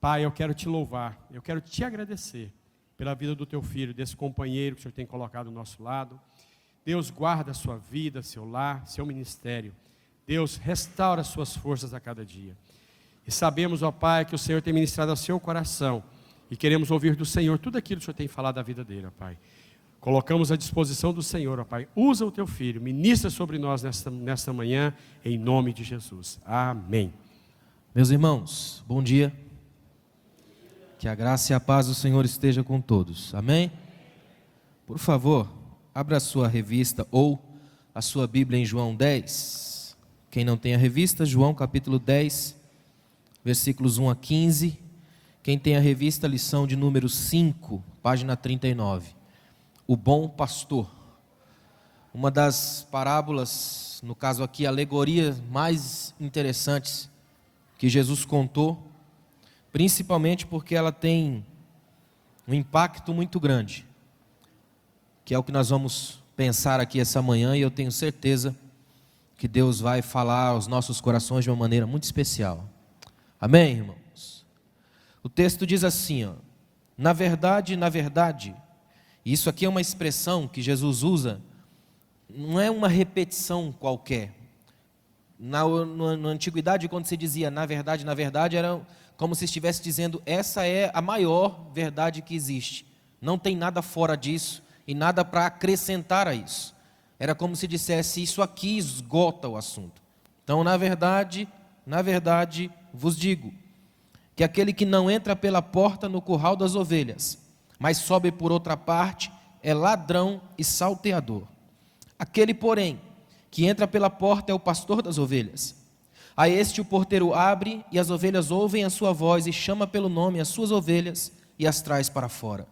Pai, eu quero te louvar, eu quero te agradecer pela vida do teu filho, desse companheiro que o Senhor tem colocado ao nosso lado. Deus, guarda a sua vida, seu lar, seu ministério. Deus, restaura as suas forças a cada dia. E sabemos, ó Pai, que o Senhor tem ministrado ao seu coração. E queremos ouvir do Senhor tudo aquilo que o Senhor tem falado da vida dele, ó Pai. Colocamos à disposição do Senhor, ó Pai. Usa o teu filho, ministra sobre nós nesta manhã, em nome de Jesus. Amém. Meus irmãos, bom dia. Que a graça e a paz do Senhor esteja com todos. Amém? Por favor, abra a sua revista ou a sua Bíblia em João 10. Quem não tem a revista, João capítulo 10, versículos 1 a 15. Quem tem a revista, lição de número 5, página 39. O bom pastor. Uma das parábolas, no caso aqui, alegorias mais interessantes que Jesus contou, principalmente porque ela tem um impacto muito grande, que é o que nós vamos pensar aqui essa manhã, e eu tenho certeza que Deus vai falar aos nossos corações de uma maneira muito especial. Amém, irmãos? O texto diz assim, ó, na verdade, isso aqui é uma expressão que Jesus usa, não é uma repetição qualquer. Na antiguidade, quando se dizia na verdade, era como se estivesse dizendo, essa é a maior verdade que existe. Não tem nada fora disso e nada para acrescentar a isso. Era como se dissesse, isso aqui esgota o assunto. Então, na verdade, vos digo, que aquele que não entra pela porta no curral das ovelhas, mas sobe por outra parte, é ladrão e salteador. Aquele, porém, que entra pela porta é o pastor das ovelhas. A este o porteiro abre, e as ovelhas ouvem a sua voz, e chama pelo nome as suas ovelhas, e as traz para fora.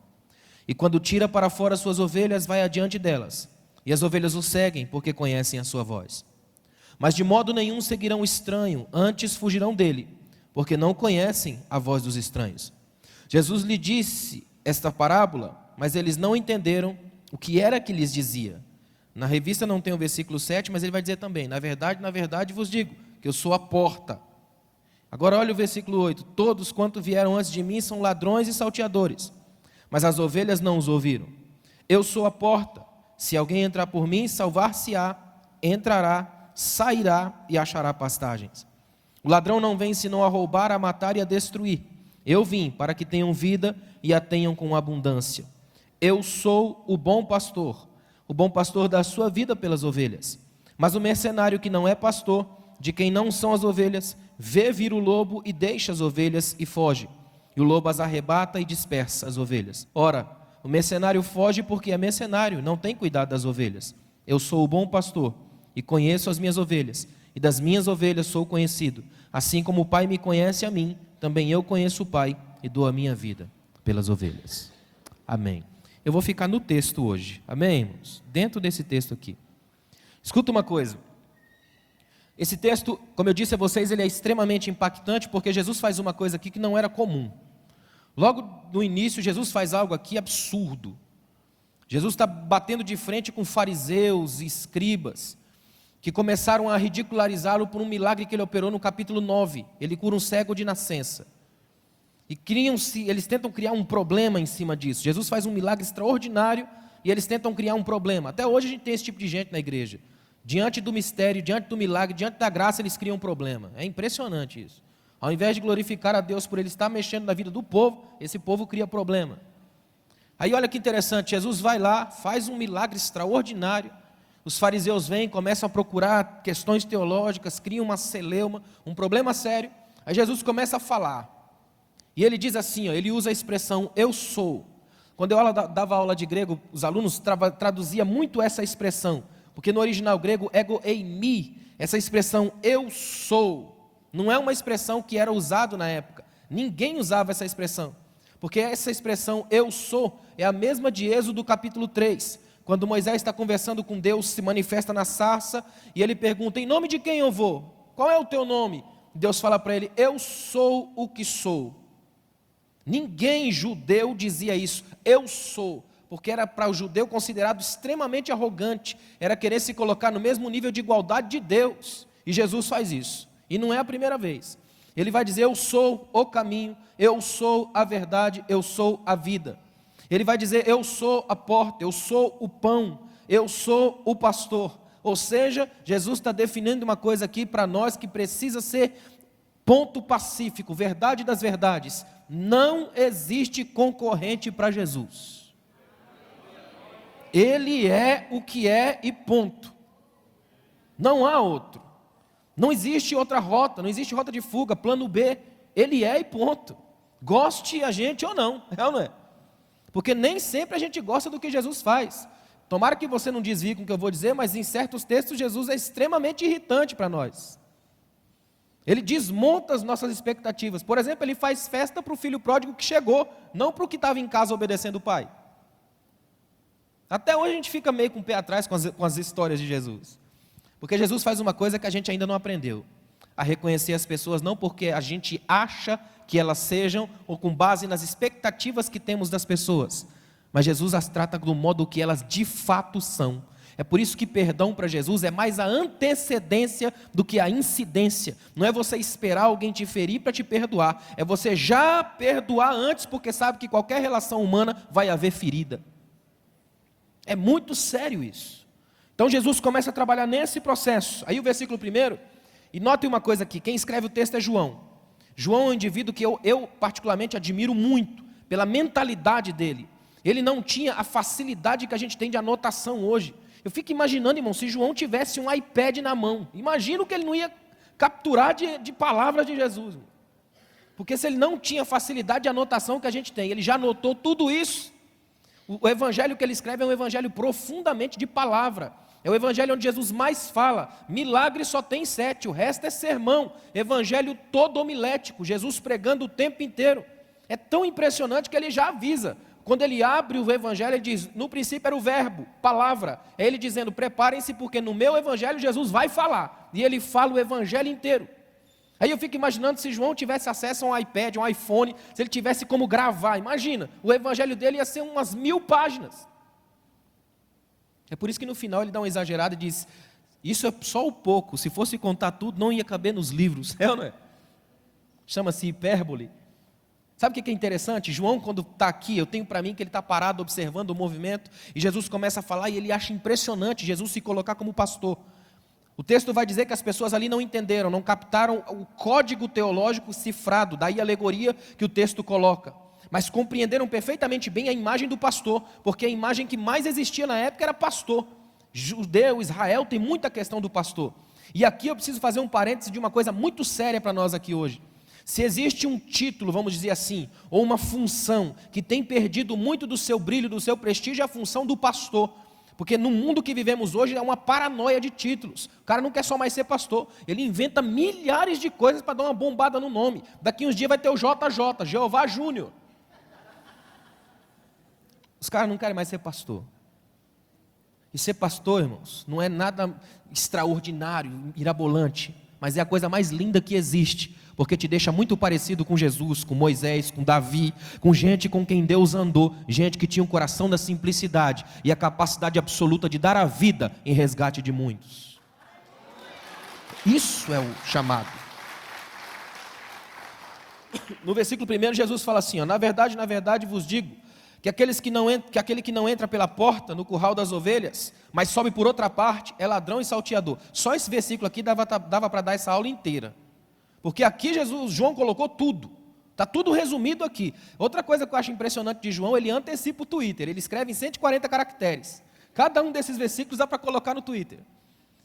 E quando tira para fora as suas ovelhas, vai adiante delas, e as ovelhas o seguem, porque conhecem a sua voz. Mas de modo nenhum seguirão o estranho, antes fugirão dele, porque não conhecem a voz dos estranhos. Jesus lhe disse esta parábola, mas eles não entenderam o que era que lhes dizia. Na revista não tem o versículo 7, mas ele vai dizer também, na verdade vos digo, que eu sou a porta. Agora olha o versículo 8, todos quanto vieram antes de mim são ladrões e salteadores, mas as ovelhas não os ouviram. Eu sou a porta, se alguém entrar por mim, salvar-se-á, entrará, sairá e achará pastagens. O ladrão não vem senão a roubar, a matar e a destruir. Eu vim para que tenham vida e a tenham com abundância. Eu sou o bom pastor dá a sua vida pelas ovelhas. Mas o mercenário que não é pastor, de quem não são as ovelhas, vê vir o lobo e deixa as ovelhas e foge. E o lobo as arrebata e dispersa as ovelhas. Ora, o mercenário foge porque é mercenário, não tem cuidado das ovelhas. Eu sou o bom pastor e conheço as minhas ovelhas, e das minhas ovelhas sou conhecido. Assim como o Pai me conhece a mim, também eu conheço o Pai e dou a minha vida pelas ovelhas. Amém. Eu vou ficar no texto hoje, amém, irmãos? Dentro desse texto aqui. Escuta uma coisa. Esse texto, como eu disse a vocês, ele é extremamente impactante, porque Jesus faz uma coisa aqui que não era comum. Logo no início, Jesus faz algo aqui absurdo. Jesus está batendo de frente com fariseus e escribas, que começaram a ridicularizá-lo por um milagre que ele operou no capítulo 9. Ele cura um cego de nascença. E eles tentam criar um problema em cima disso. Jesus faz um milagre extraordinário e eles tentam criar um problema. Até hoje a gente tem esse tipo de gente na igreja. Diante do mistério, diante do milagre, diante da graça, eles criam um problema. É impressionante isso. Ao invés de glorificar a Deus por ele estar mexendo na vida do povo, esse povo cria problema. Aí olha que interessante, Jesus vai lá, faz um milagre extraordinário. Os fariseus vêm, começam a procurar questões teológicas, criam uma celeuma, um problema sério. Aí Jesus começa a falar. E ele diz assim, ó, ele usa a expressão eu sou. Quando eu dava aula de grego, os alunos traduziam muito essa expressão, porque no original grego, ego eimi, essa expressão eu sou, não é uma expressão que era usada na época. Ninguém usava essa expressão, porque essa expressão eu sou é a mesma de Êxodo capítulo 3, quando Moisés está conversando com Deus, se manifesta na sarça, e ele pergunta, em nome de quem eu vou? Qual é o teu nome? Deus fala para ele, eu sou o que sou. Ninguém judeu dizia isso, eu sou, porque era para o judeu considerado extremamente arrogante, era querer se colocar no mesmo nível de igualdade de Deus, e Jesus faz isso, e não é a primeira vez. Ele vai dizer: eu sou o caminho, eu sou a verdade, eu sou a vida. Ele vai dizer: eu sou a porta, eu sou o pão, eu sou o pastor. Ou seja, Jesus está definindo uma coisa aqui para nós que precisa ser ponto pacífico, verdade das verdades. Não existe concorrente para Jesus. Ele é o que é e ponto. Não há outro. Não existe outra rota, não existe rota de fuga, plano B. Ele é e ponto. Goste a gente ou não, é ou não é? Porque nem sempre a gente gosta do que Jesus faz. Tomara que você não desvie com o que eu vou dizer, mas em certos textos Jesus é extremamente irritante para nós. Ele desmonta as nossas expectativas. Por exemplo, ele faz festa para o filho pródigo que chegou, não para o que estava em casa obedecendo o pai. Até hoje a gente fica meio com o pé atrás com as histórias de Jesus. Porque Jesus faz uma coisa que a gente ainda não aprendeu: a reconhecer as pessoas não porque a gente acha que elas sejam, ou com base nas expectativas que temos das pessoas, mas Jesus as trata do modo que elas de fato são. É por isso que perdão para Jesus é mais a antecedência do que a incidência. Não é você esperar alguém te ferir para te perdoar, é você já perdoar antes, porque sabe que qualquer relação humana vai haver ferida. É muito sério isso. Então Jesus começa a trabalhar nesse processo. Aí o versículo 1, e notem uma coisa aqui, quem escreve o texto é João. João é um indivíduo que eu particularmente admiro muito, pela mentalidade dele. Ele não tinha a facilidade que a gente tem de anotação hoje. Eu fico imaginando, irmão, se João tivesse um iPad na mão, imagina o que ele não ia capturar de palavras de Jesus. Porque se ele não tinha facilidade de anotação que a gente tem, ele já anotou tudo isso. O evangelho que ele escreve é um evangelho profundamente de palavra. É o evangelho onde Jesus mais fala. Milagre só tem 7, o resto é sermão. Evangelho todo homilético, Jesus pregando o tempo inteiro. É tão impressionante que ele já avisa. Quando ele abre o evangelho, ele diz: no princípio era o verbo, palavra. É ele dizendo: preparem-se, porque no meu evangelho Jesus vai falar. E ele fala o evangelho inteiro. Aí eu fico imaginando se João tivesse acesso a um iPad, um iPhone, se ele tivesse como gravar. Imagina, o evangelho dele ia ser umas 1000 páginas. É por isso que no final ele dá uma exagerada e diz: isso é só o pouco, se fosse contar tudo não ia caber nos livros. É ou não é? Chama-se hipérbole. Sabe o que é interessante? João, quando está aqui, eu tenho para mim que ele está parado observando o movimento, e Jesus começa a falar e ele acha impressionante Jesus se colocar como pastor. O texto vai dizer que as pessoas ali não entenderam, não captaram o código teológico cifrado, daí a alegoria que o texto coloca, mas compreenderam perfeitamente bem a imagem do pastor, porque a imagem que mais existia na época era pastor. Judeu, Israel tem muita questão do pastor. E aqui eu preciso fazer um parêntese de uma coisa muito séria para nós aqui hoje. Se existe um título, vamos dizer assim, ou uma função que tem perdido muito do seu brilho, do seu prestígio, é a função do pastor. Porque no mundo que vivemos hoje é uma paranoia de títulos. O cara não quer só mais ser pastor, ele inventa milhares de coisas para dar uma bombada no nome. Daqui uns dias vai ter o JJ, Jeová Júnior. Os caras não querem mais ser pastor. E ser pastor, irmãos, não é nada extraordinário, mirabolante, mas é a coisa mais linda que existe, porque te deixa muito parecido com Jesus, com Moisés, com Davi, com gente com quem Deus andou, gente que tinha um coração da simplicidade e a capacidade absoluta de dar a vida em resgate de muitos. Isso é o chamado. No versículo 1, Jesus fala assim: na verdade vos digo, que aquele que não entra pela porta no curral das ovelhas, mas sobe por outra parte, é ladrão e salteador. Só esse versículo aqui dava para dar essa aula inteira. Porque aqui João colocou tudo. Está tudo resumido aqui. Outra coisa que eu acho impressionante de João, ele antecipa o Twitter. Ele escreve em 140 caracteres. Cada um desses versículos dá para colocar no Twitter.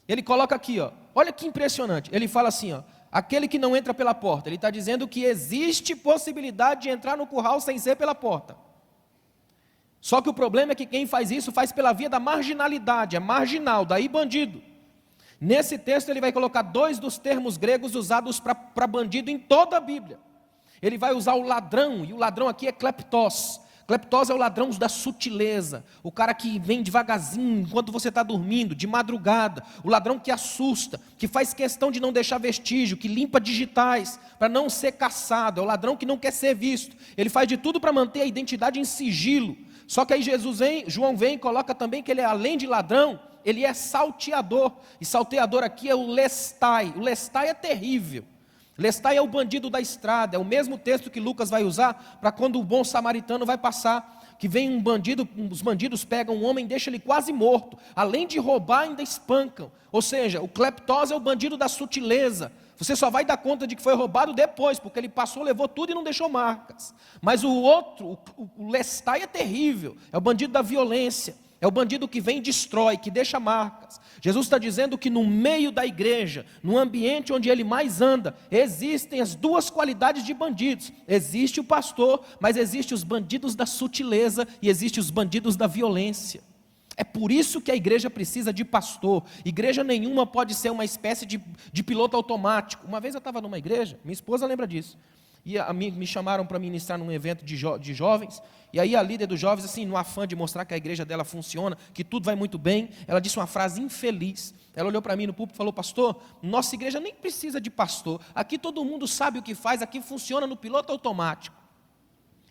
Ele coloca aqui, ó, olha que impressionante. Ele fala assim, ó, aquele que não entra pela porta. Ele está dizendo que existe possibilidade de entrar no curral sem ser pela porta. Só que o problema é que quem faz isso faz pela via da marginalidade, é marginal, daí bandido. Nesse texto ele vai colocar 2 dos termos gregos usados para bandido em toda a Bíblia. Ele vai usar o ladrão, e o ladrão aqui é kleptos. Kleptos é o ladrão da sutileza, o cara que vem devagarzinho enquanto você está dormindo, de madrugada, o ladrão que assusta, que faz questão de não deixar vestígio, que limpa digitais para não ser caçado, é o ladrão que não quer ser visto, ele faz de tudo para manter a identidade em sigilo. Só que aí João vem e coloca também que ele é, além de ladrão, ele é salteador, e salteador aqui é o lestai é terrível. Lestai é o bandido da estrada, é o mesmo texto que Lucas vai usar para quando o bom samaritano vai passar, que vem um bandido, os bandidos pegam um homem e deixam ele quase morto, além de roubar ainda espancam, ou seja, o cleptos é o bandido da sutileza, você só vai dar conta de que foi roubado depois, porque ele passou, levou tudo e não deixou marcas, mas o outro, o lestai é terrível, é o bandido da violência, é o bandido que vem e destrói, que deixa marcas. Jesus está dizendo que no meio da igreja, no ambiente onde ele mais anda, existem as duas qualidades de bandidos. Existe o pastor, mas existe os bandidos da sutileza e existe os bandidos da violência. É por isso que a igreja precisa de pastor. Igreja nenhuma pode ser uma espécie de piloto automático. Uma vez eu estava numa igreja, minha esposa lembra disso. E me chamaram para ministrar num evento de jovens, e aí a líder dos jovens, assim, no afã de mostrar que a igreja dela funciona, que tudo vai muito bem, ela disse uma frase infeliz. Ela olhou para mim no púlpito e falou: pastor, nossa igreja nem precisa de pastor, aqui todo mundo sabe o que faz, aqui funciona no piloto automático.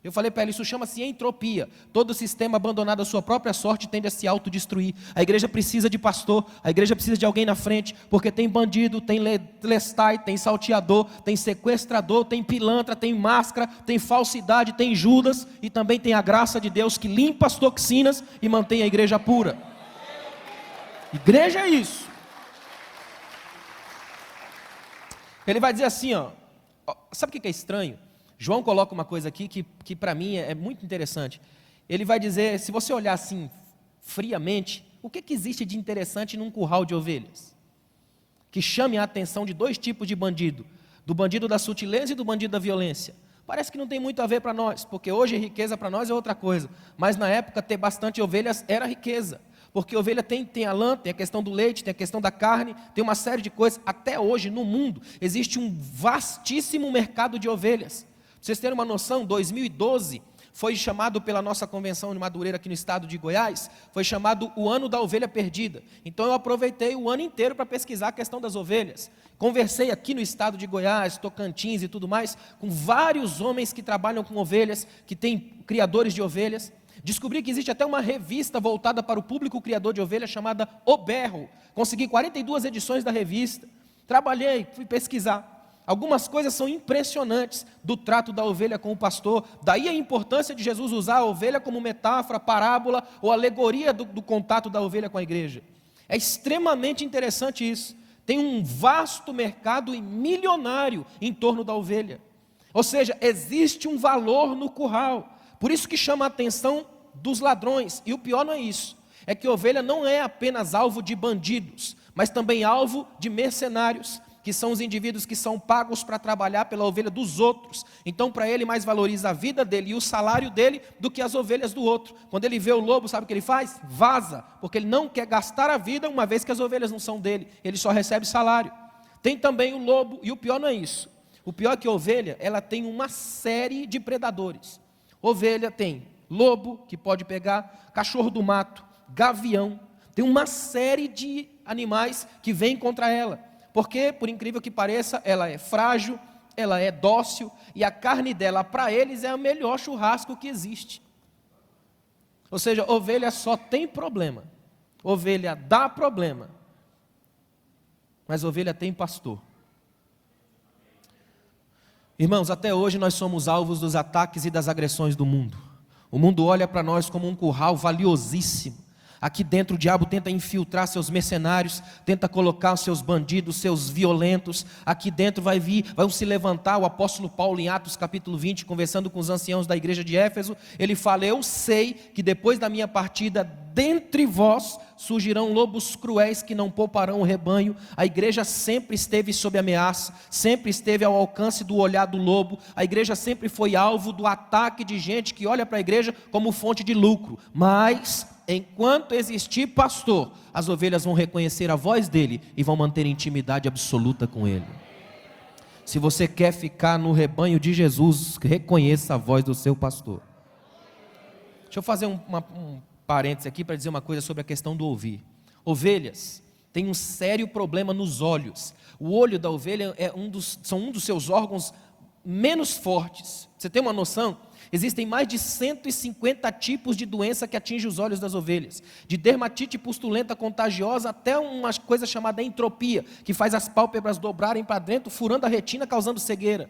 Eu falei para ela, isso chama-se entropia. Todo sistema abandonado à sua própria sorte tende a se autodestruir. A igreja precisa de pastor, a igreja precisa de alguém na frente, porque tem bandido, tem lestai, tem salteador, tem sequestrador, tem pilantra, tem máscara, tem falsidade, tem Judas, e também tem a graça de Deus que limpa as toxinas e mantém a igreja pura. Igreja é isso. Ele vai dizer assim, ó, sabe o que é estranho? João coloca uma coisa aqui que para mim é muito interessante. Ele vai dizer, se você olhar assim, friamente, o que existe de interessante num curral de ovelhas? Que chame a atenção de dois tipos de bandido, do bandido da sutileza e do bandido da violência. Parece que não tem muito a ver para nós, porque hoje riqueza para nós é outra coisa, mas na época ter bastante ovelhas era riqueza. Porque ovelha tem a lã, tem a questão do leite, tem a questão da carne, tem uma série de coisas. Até hoje, no mundo, existe um vastíssimo mercado de ovelhas. Para vocês terem uma noção, 2012 foi chamado pela nossa convenção de Madureira aqui no estado de Goiás, foi chamado o ano da ovelha perdida. Então eu aproveitei o ano inteiro para pesquisar a questão das ovelhas. Conversei aqui no estado de Goiás, Tocantins e tudo mais, com vários homens que trabalham com ovelhas, que têm criadores de ovelhas. Descobri que existe até uma revista voltada para o público criador de ovelhas chamada O Berro. Consegui 42 edições da revista. Trabalhei, fui pesquisar. Algumas coisas são impressionantes do trato da ovelha com o pastor. Daí a importância de Jesus usar a ovelha como metáfora, parábola ou alegoria do contato da ovelha com a igreja. É extremamente interessante isso. Tem um vasto mercado e milionário em torno da ovelha. Ou seja, existe um valor no curral. Por isso que chama a atenção dos ladrões. E o pior não é isso. É que a ovelha não é apenas alvo de bandidos, mas também alvo de mercenários, que são os indivíduos que são pagos para trabalhar pela ovelha dos outros. Então, para ele, mais valoriza a vida dele e o salário dele do que as ovelhas do outro. Quando ele vê o lobo, sabe o que ele faz? Vaza, porque ele não quer gastar a vida, uma vez que as ovelhas não são dele. Ele só recebe salário. Tem também o lobo, e o pior não é isso. O pior é que a ovelha, ela tem uma série de predadores. Ovelha tem lobo, que pode pegar, cachorro do mato, gavião. Tem uma série de animais que vêm contra ela. Porque, por incrível que pareça, ela é frágil, ela é dócil, e a carne dela, para eles, é o melhor churrasco que existe. Ou seja, ovelha só tem problema. Ovelha dá problema. Mas ovelha tem pastor. Irmãos, até hoje nós somos alvos dos ataques e das agressões do mundo. O mundo olha para nós como um curral valiosíssimo. Aqui dentro o diabo tenta infiltrar seus mercenários, tenta colocar seus bandidos, seus violentos. Aqui dentro vai se levantar o apóstolo Paulo em Atos capítulo 20, conversando com os anciãos da igreja de Éfeso. Ele fala: eu sei que depois da minha partida, dentre vós surgirão lobos cruéis que não pouparão o rebanho. A igreja sempre esteve sob ameaça, sempre esteve ao alcance do olhar do lobo. A igreja sempre foi alvo do ataque de gente que olha para a igreja como fonte de lucro. Mas enquanto existir pastor, as ovelhas vão reconhecer a voz dele e vão manter intimidade absoluta com ele. Se você quer ficar no rebanho de Jesus, reconheça a voz do seu pastor. Deixa eu fazer um parênteses aqui para dizer uma coisa sobre a questão do ouvir. Ovelhas têm um sério problema nos olhos. O olho da ovelha são um dos seus órgãos menos fortes. Você tem uma noção? Existem mais de 150 tipos de doença que atingem os olhos das ovelhas. De dermatite pustulenta contagiosa até uma coisa chamada entropia, que faz as pálpebras dobrarem para dentro, furando a retina, causando cegueira.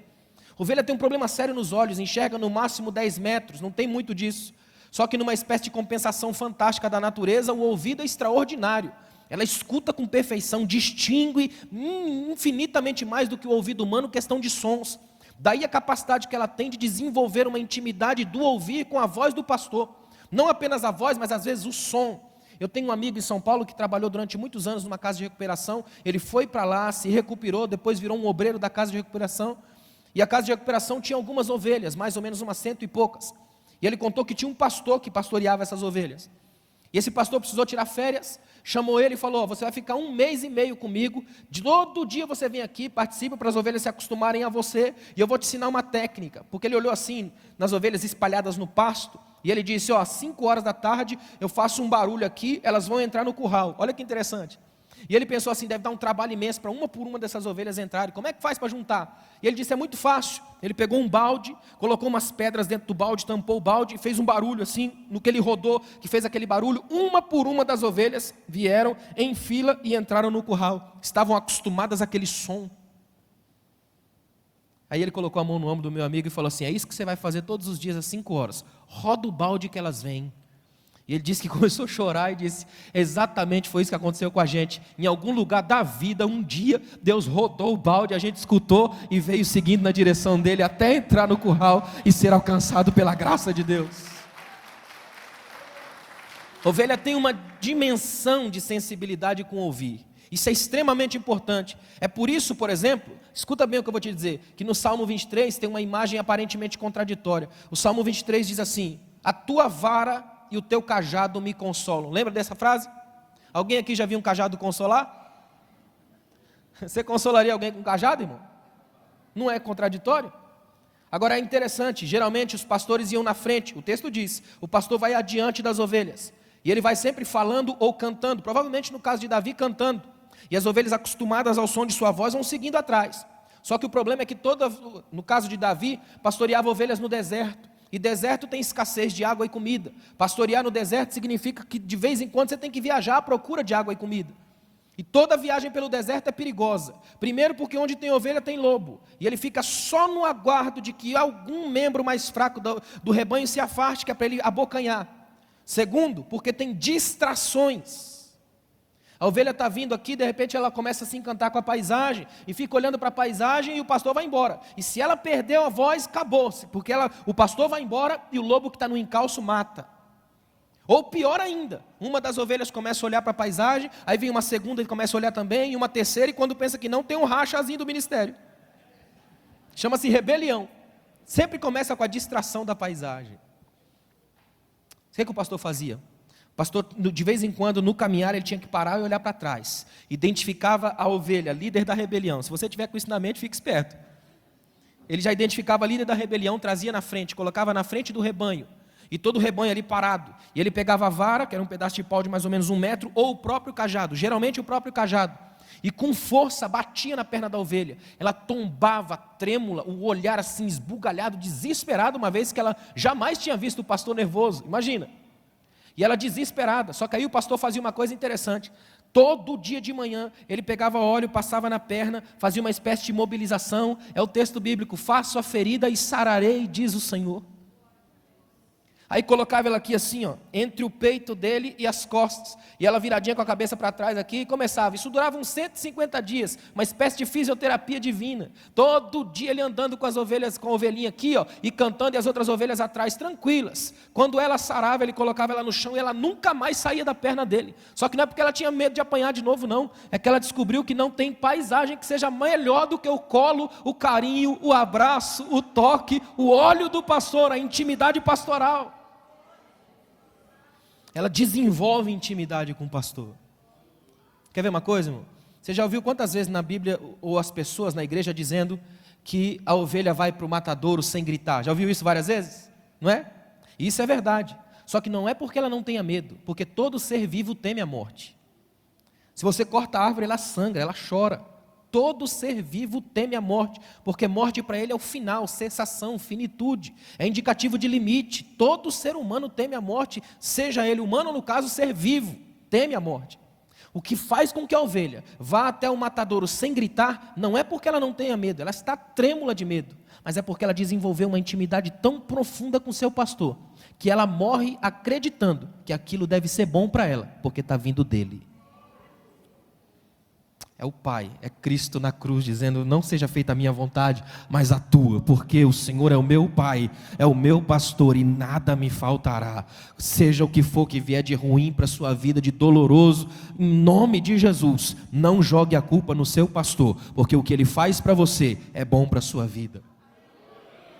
A ovelha tem um problema sério nos olhos, enxerga no máximo 10 metros, não tem muito disso. Só que numa espécie de compensação fantástica da natureza, o ouvido é extraordinário. Ela escuta com perfeição, distingue infinitamente mais do que o ouvido humano, questão de sons. Daí a capacidade que ela tem de desenvolver uma intimidade do ouvir com a voz do pastor. Não apenas a voz, mas às vezes o som. Eu tenho um amigo em São Paulo que trabalhou durante muitos anos numa casa de recuperação. Ele foi para lá, se recuperou, depois virou um obreiro da casa de recuperação. E a casa de recuperação tinha algumas ovelhas, mais ou menos umas 100 e poucas. E ele contou que tinha um pastor que pastoreava essas ovelhas. E esse pastor precisou tirar férias, chamou ele e falou: você vai ficar 1 mês e meio comigo, todo dia você vem aqui, participa para as ovelhas se acostumarem a você, e eu vou te ensinar uma técnica. Porque ele olhou assim, nas ovelhas espalhadas no pasto, e ele disse: às 5 horas da tarde, eu faço um barulho aqui, elas vão entrar no curral. Olha que interessante. E ele pensou assim: deve dar um trabalho imenso para uma por uma dessas ovelhas entrarem, como é que faz para juntar? E ele disse: é muito fácil. Ele pegou um balde, colocou umas pedras dentro do balde, tampou o balde e fez um barulho assim, no que ele rodou, que fez aquele barulho, uma por uma das ovelhas vieram em fila e entraram no curral, estavam acostumadas àquele som. Aí ele colocou a mão no ombro do meu amigo e falou assim: é isso que você vai fazer todos os dias às 5 horas, roda o balde que elas vêm. E ele disse que começou a chorar e disse: exatamente foi isso que aconteceu com a gente. Em algum lugar da vida, um dia, Deus rodou o balde, a gente escutou e veio seguindo na direção dele até entrar no curral e ser alcançado pela graça de Deus. A ovelha tem uma dimensão de sensibilidade com ouvir. Isso é extremamente importante. É por isso, por exemplo, escuta bem o que eu vou te dizer, que no Salmo 23 tem uma imagem aparentemente contraditória. O Salmo 23 diz assim: a tua vara e o teu cajado me consolam. Lembra dessa frase? Alguém aqui já viu um cajado consolar? Você consolaria alguém com cajado, irmão? Não é contraditório? Agora é interessante, geralmente os pastores iam na frente, o texto diz, o pastor vai adiante das ovelhas, e ele vai sempre falando ou cantando, provavelmente no caso de Davi cantando, e as ovelhas acostumadas ao som de sua voz vão seguindo atrás. Só que o problema é que no caso de Davi, pastoreava ovelhas no deserto, e deserto tem escassez de água e comida. Pastorear no deserto significa que de vez em quando você tem que viajar à procura de água e comida. E toda viagem pelo deserto é perigosa. Primeiro porque onde tem ovelha tem lobo. E ele fica só no aguardo de que algum membro mais fraco do rebanho se afaste, que é para ele abocanhar. Segundo, porque tem distrações. A ovelha está vindo aqui, de repente ela começa a se encantar com a paisagem, e fica olhando para a paisagem e o pastor vai embora. E se ela perdeu a voz, acabou-se, porque o pastor vai embora e o lobo que está no encalço mata. Ou pior ainda, uma das ovelhas começa a olhar para a paisagem, aí vem uma segunda e começa a olhar também, e uma terceira, e quando pensa que não, tem um rachazinho do ministério. Chama-se rebelião. Sempre começa com a distração da paisagem. O que o pastor fazia? O pastor, de vez em quando, no caminhar, ele tinha que parar e olhar para trás. Identificava a ovelha, líder da rebelião. Se você tiver com isso na mente, fique esperto. Ele já identificava a líder da rebelião, trazia na frente, colocava na frente do rebanho. E todo o rebanho ali parado. E ele pegava a vara, que era um pedaço de pau de mais ou menos 1 metro, ou o próprio cajado, geralmente o próprio cajado. E com força batia na perna da ovelha. Ela tombava, trêmula, o olhar assim esbugalhado, desesperado, uma vez que ela jamais tinha visto o pastor nervoso. Imagina. E ela desesperada, só que aí o pastor fazia uma coisa interessante. Todo dia de manhã, ele pegava óleo, passava na perna, fazia uma espécie de mobilização. É o texto bíblico: faço a ferida e sararei, diz o Senhor. Aí colocava ela aqui assim, ó, entre o peito dele e as costas, e ela viradinha com a cabeça para trás aqui, e começava. Isso durava uns 150 dias, uma espécie de fisioterapia divina. Todo dia ele andando com as ovelhas, com a ovelhinha aqui, ó, e cantando, e as outras ovelhas atrás, tranquilas. Quando ela sarava, ele colocava ela no chão, e ela nunca mais saía da perna dele. Só que não é porque ela tinha medo de apanhar de novo, não. É que ela descobriu que não tem paisagem que seja melhor do que o colo, o carinho, o abraço, o toque, o óleo do pastor, a intimidade pastoral. Ela desenvolve intimidade com o pastor. Quer ver uma coisa, irmão? Você já ouviu quantas vezes na Bíblia, ou as pessoas na igreja dizendo que a ovelha vai para o matadouro sem gritar? Já ouviu isso várias vezes? Não é? E isso é verdade. Só que não é porque ela não tenha medo, porque todo ser vivo teme a morte. Se você corta a árvore, ela sangra, ela chora. todo ser vivo teme a morte, porque morte para ele é o final, cessação, finitude, é indicativo de limite. Todo ser humano teme a morte, seja ele humano ou no caso ser vivo, teme a morte. O que faz com que a ovelha vá até o matadouro sem gritar, não é porque ela não tenha medo, ela está trêmula de medo, mas é porque ela desenvolveu uma intimidade tão profunda com seu pastor, que ela morre acreditando que aquilo deve ser bom para ela, porque está vindo dele. É o Pai, é Cristo na cruz dizendo, não seja feita a minha vontade, mas a tua, porque o Senhor é o meu Pai, é o meu pastor e nada me faltará. Seja o que for que vier de ruim para a sua vida, de doloroso, em nome de Jesus, não jogue a culpa no seu pastor, porque o que ele faz para você é bom para a sua vida.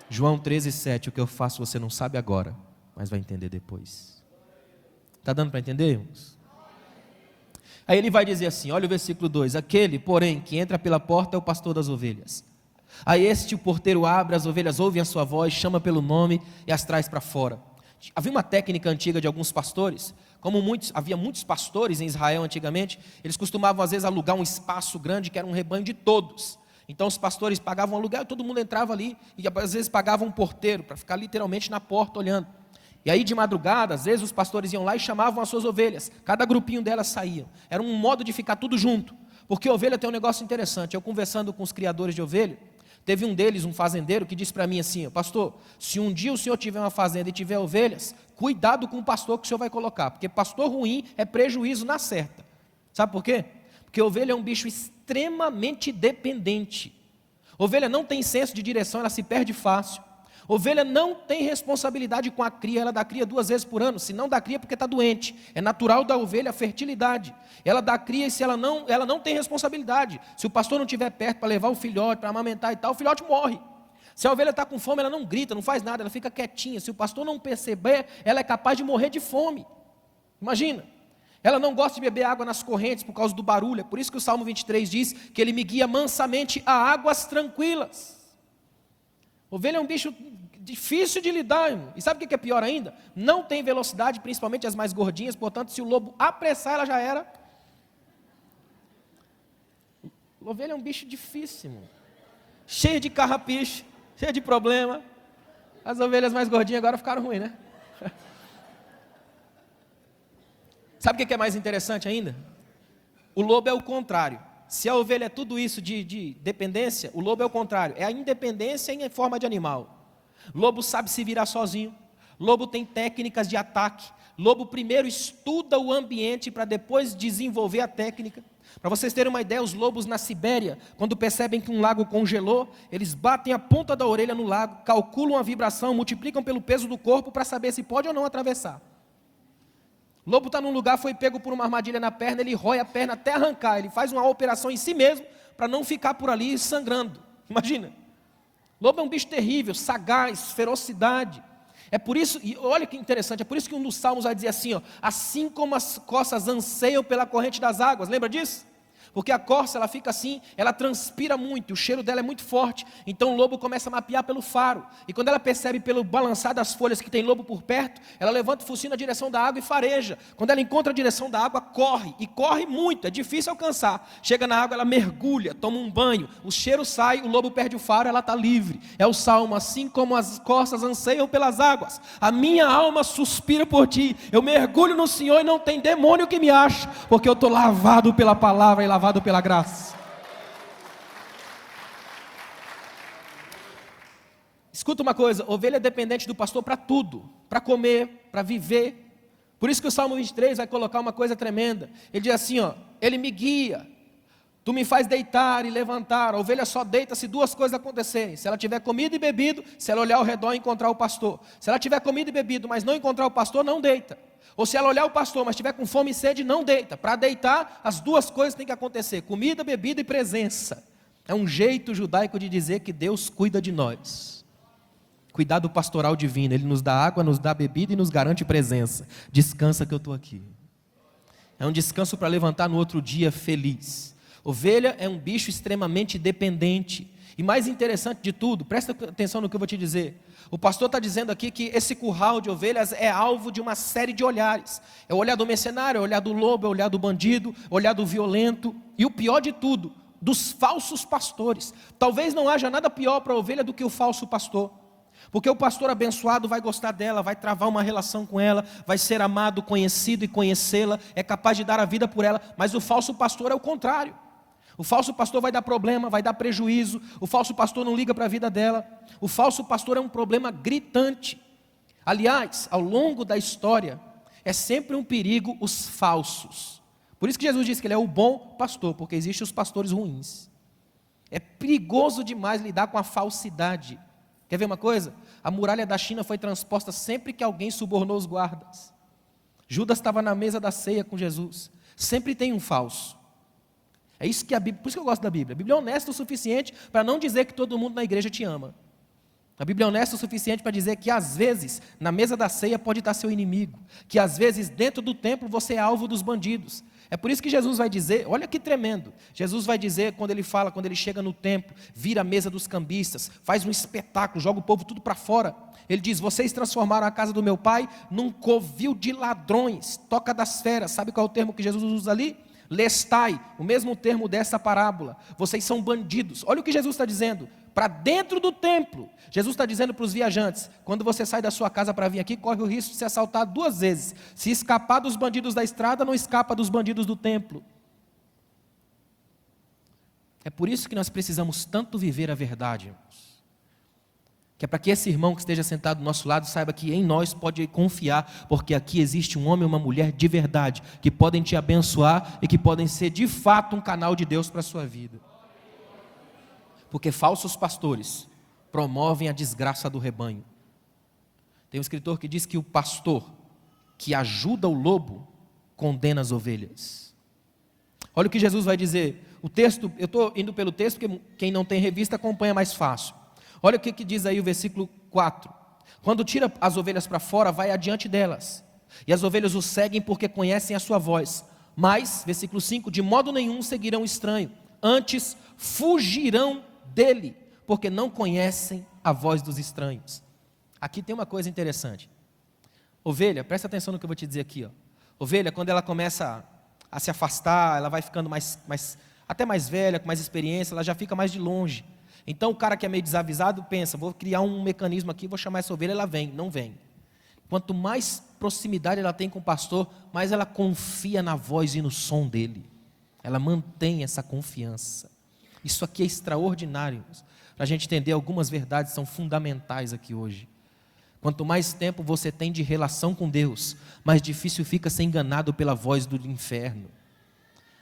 João 13:7, o que eu faço você não sabe agora, mas vai entender depois. Está dando para entender, irmãos? Aí ele vai dizer assim, olha o versículo 2, aquele, porém, que entra pela porta é o pastor das ovelhas. A este o porteiro abre, as ovelhas ouvem a sua voz, chama pelo nome e as traz para fora. Havia uma técnica antiga de alguns pastores, havia muitos pastores em Israel antigamente, eles costumavam às vezes alugar um espaço grande que era um rebanho de todos. Então os pastores pagavam aluguel e todo mundo entrava ali, e às vezes pagavam um porteiro para ficar literalmente na porta olhando. E aí de madrugada, às vezes os pastores iam lá e chamavam as suas ovelhas, cada grupinho delas saíam. Era um modo de ficar tudo junto, porque a ovelha tem um negócio interessante. Eu conversando com os criadores de ovelha, teve um deles, um fazendeiro, que disse para mim assim, pastor, se um dia o senhor tiver uma fazenda e tiver ovelhas, cuidado com o pastor que o senhor vai colocar, porque pastor ruim é prejuízo na certa. Sabe por quê? Porque a ovelha é um bicho extremamente dependente. A ovelha não tem senso de direção, ela se perde fácil. Ovelha não tem responsabilidade com a cria, ela dá cria 2 vezes por ano, se não dá cria porque está doente, é natural da ovelha a fertilidade, ela dá cria e se ela não tem responsabilidade, se o pastor não estiver perto para levar o filhote, para amamentar e tal, o filhote morre. Se a ovelha está com fome, ela não grita, não faz nada, ela fica quietinha, se o pastor não perceber, ela é capaz de morrer de fome, imagina. Ela não gosta de beber água nas correntes por causa do barulho, é por isso que o Salmo 23 diz que ele me guia mansamente a águas tranquilas. Ovelha é um bicho difícil de lidar, irmão. E sabe o que é pior ainda? Não tem velocidade, principalmente as mais gordinhas, portanto, se o lobo apressar, ela já era. Ovelha é um bicho difícil, irmão. Cheio de carrapicho, cheio de problema. As ovelhas mais gordinhas agora ficaram ruins, né? Sabe o que é mais interessante ainda? O lobo é o contrário. Se a ovelha é tudo isso de dependência, o lobo é o contrário, é a independência em forma de animal. Lobo sabe se virar sozinho, lobo tem técnicas de ataque, lobo primeiro estuda o ambiente para depois desenvolver a técnica. Para vocês terem uma ideia, os lobos na Sibéria, quando percebem que um lago congelou, eles batem a ponta da orelha no lago, calculam a vibração, multiplicam pelo peso do corpo para saber se pode ou não atravessar. O lobo está num lugar, foi pego por uma armadilha na perna, ele rói a perna até arrancar, ele faz uma operação em si mesmo, para não ficar por ali sangrando, imagina. Lobo é um bicho terrível, sagaz, ferocidade, é por isso, e olha que interessante, é por isso que um dos salmos vai dizer assim, ó, assim como as corças anseiam pela corrente das águas, lembra disso? Porque a corça, ela fica assim, ela transpira muito, o cheiro dela é muito forte, então o lobo começa a mapear pelo faro, e quando ela percebe pelo balançar das folhas que tem lobo por perto, ela levanta o focinho na direção da água e fareja, quando ela encontra a direção da água, corre, e corre muito, é difícil alcançar, chega na água, ela mergulha, toma um banho, o cheiro sai, o lobo perde o faro, ela está livre, é o salmo, assim como as corças anseiam pelas águas, a minha alma suspira por ti, eu mergulho no Senhor e não tem demônio que me ache, porque eu estou lavado pela palavra e lavado pela graça. Escuta uma coisa, ovelha é dependente do pastor para tudo, para comer, para viver. Por isso que o Salmo 23 vai colocar uma coisa tremenda. Ele diz assim, ó, ele me guia, tu me faz deitar e levantar. A ovelha só deita se 2 coisas acontecerem. Se ela tiver comido e bebido, se ela olhar ao redor e encontrar o pastor. Se ela tiver comido e bebido, mas não encontrar o pastor, não deita. Ou se ela olhar o pastor, mas estiver com fome e sede, não deita. Para deitar, as 2 coisas têm que acontecer: comida, bebida e presença. É um jeito judaico de dizer que Deus cuida de nós. Cuidado pastoral divino, Ele nos dá água, nos dá bebida e nos garante presença. Descansa que eu estou aqui. É um descanso para levantar no outro dia feliz. Ovelha é um bicho extremamente dependente. E mais interessante de tudo, presta atenção no que eu vou te dizer. O pastor está dizendo aqui que esse curral de ovelhas é alvo de uma série de olhares. É o olhar do mercenário, é o olhar do lobo, é o olhar do bandido, é o olhar do violento. E o pior de tudo, dos falsos pastores. Talvez não haja nada pior para a ovelha do que o falso pastor. Porque o pastor abençoado vai gostar dela, vai travar uma relação com ela, vai ser amado, conhecido e conhecê-la, é capaz de dar a vida por ela, mas o falso pastor é o contrário. O falso pastor vai dar problema, vai dar prejuízo, o falso pastor não liga para a vida dela, o falso pastor é um problema gritante. Aliás, ao longo da história, é sempre um perigo os falsos. Por isso que Jesus disse que ele é o bom pastor, porque existem os pastores ruins. É perigoso demais lidar com a falsidade. Quer ver uma coisa? A muralha da China foi transposta sempre que alguém subornou os guardas. Judas estava na mesa da ceia com Jesus. Sempre tem um falso. É isso que a Bíblia, por isso que eu gosto da Bíblia. A Bíblia é honesta o suficiente para não dizer que todo mundo na igreja te ama. A Bíblia é honesta o suficiente para dizer que às vezes na mesa da ceia pode estar seu inimigo, que às vezes dentro do templo você é alvo dos bandidos. É por isso que Jesus vai dizer, olha que tremendo, Jesus vai dizer quando ele fala, quando ele chega no templo, vira a mesa dos cambistas, faz um espetáculo, joga o povo tudo para fora. Ele diz, vocês transformaram a casa do meu pai num covil de ladrões, toca das feras. Sabe qual é o termo que Jesus usa ali? Lestai, o mesmo termo dessa parábola. Vocês são bandidos. Olha o que Jesus está dizendo, para dentro do templo. Jesus está dizendo para os viajantes, quando você sai da sua casa para vir aqui, corre o risco de ser assaltado 2 vezes. Se escapar dos bandidos da estrada, não escapa dos bandidos do templo. É por isso que nós precisamos tanto viver a verdade, irmãos. Que é para que esse irmão que esteja sentado do nosso lado saiba que em nós pode confiar, porque aqui existe um homem e uma mulher de verdade, que podem te abençoar e que podem ser de fato um canal de Deus para a sua vida. Porque falsos pastores promovem a desgraça do rebanho. Tem um escritor que diz que o pastor que ajuda o lobo condena as ovelhas. Olha o que Jesus vai dizer. O texto, eu estou indo pelo texto, porque quem não tem revista acompanha mais fácil. Olha o que diz aí o versículo 4. Quando tira as ovelhas para fora, vai adiante delas. E as ovelhas o seguem porque conhecem a sua voz. Mas, versículo 5, de modo nenhum seguirão o estranho. Antes fugirão dele, porque não conhecem a voz dos estranhos. Aqui tem uma coisa interessante. Ovelha, presta atenção no que eu vou te dizer aqui. Ovelha, quando ela começa a se afastar, ela vai ficando até mais velha, com mais experiência, ela já fica mais de longe. Então o cara que é meio desavisado pensa, vou criar um mecanismo aqui, vou chamar essa ovelha, ela vem, não vem. Quanto mais proximidade ela tem com o pastor, mais ela confia na voz e no som dele. Ela mantém essa confiança. Isso aqui é extraordinário, para a gente entender algumas verdades que são fundamentais aqui hoje. Quanto mais tempo você tem de relação com Deus, mais difícil fica ser enganado pela voz do inferno.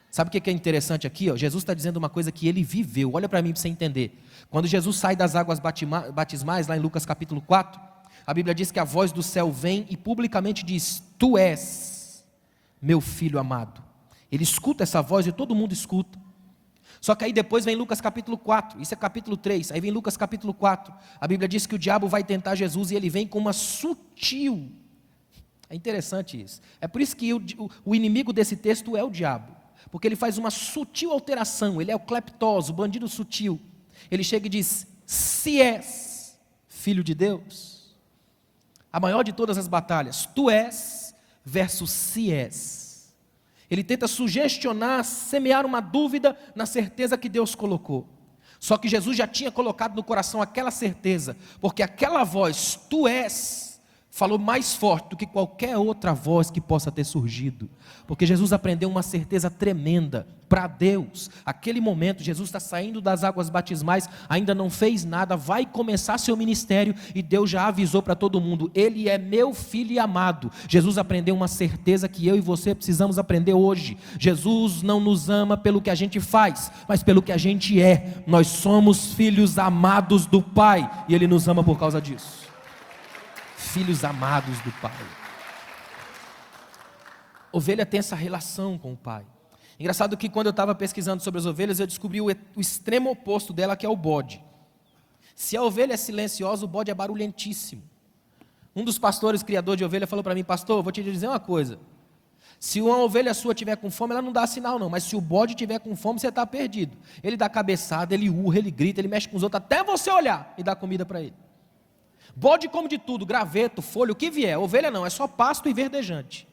Sabe o que é interessante aqui? Jesus está dizendo uma coisa que ele viveu. Olha para mim para você entender. Quando Jesus sai das águas batismais, lá em Lucas capítulo 4, a Bíblia diz que a voz do céu vem e publicamente diz, tu és meu filho amado. Ele escuta essa voz e todo mundo escuta. Só que aí depois vem Lucas capítulo 4, isso é capítulo 3, aí vem Lucas capítulo 4. A Bíblia diz que o diabo vai tentar Jesus e ele vem com uma sutil. É interessante isso. É por isso que o inimigo desse texto é o diabo. Porque ele faz uma sutil alteração, ele é o cleptoso, o bandido sutil. Ele chega e diz, se és filho de Deus, a maior de todas as batalhas, tu és versus se és. Ele tenta sugestionar, semear uma dúvida na certeza que Deus colocou. Só que Jesus já tinha colocado no coração aquela certeza, porque aquela voz, tu és, falou mais forte do que qualquer outra voz que possa ter surgido. Porque Jesus aprendeu uma certeza tremenda para Deus. Aquele momento, Jesus está saindo das águas batismais, ainda não fez nada, vai começar seu ministério e Deus já avisou para todo mundo, ele é meu filho amado. Jesus aprendeu uma certeza que eu e você precisamos aprender hoje. Jesus não nos ama pelo que a gente faz, mas pelo que a gente é. Nós somos filhos amados do Pai e Ele nos ama por causa disso. Filhos amados do Pai. Ovelha tem essa relação com o Pai. Engraçado que quando eu estava pesquisando sobre as ovelhas, eu descobri o extremo oposto dela, que é o bode. Se a ovelha é silenciosa, o bode é barulhentíssimo. Um dos pastores, criador de ovelha, falou para mim, pastor, vou te dizer uma coisa. Se uma ovelha sua tiver com fome, ela não dá sinal não, mas se o bode tiver com fome, você está perdido. Ele dá cabeçada, ele urra, ele grita, ele mexe com os outros, até você olhar e dar comida para ele. Bode come de tudo, graveto, folha, o que vier. Ovelha não, é só pasto e verdejante.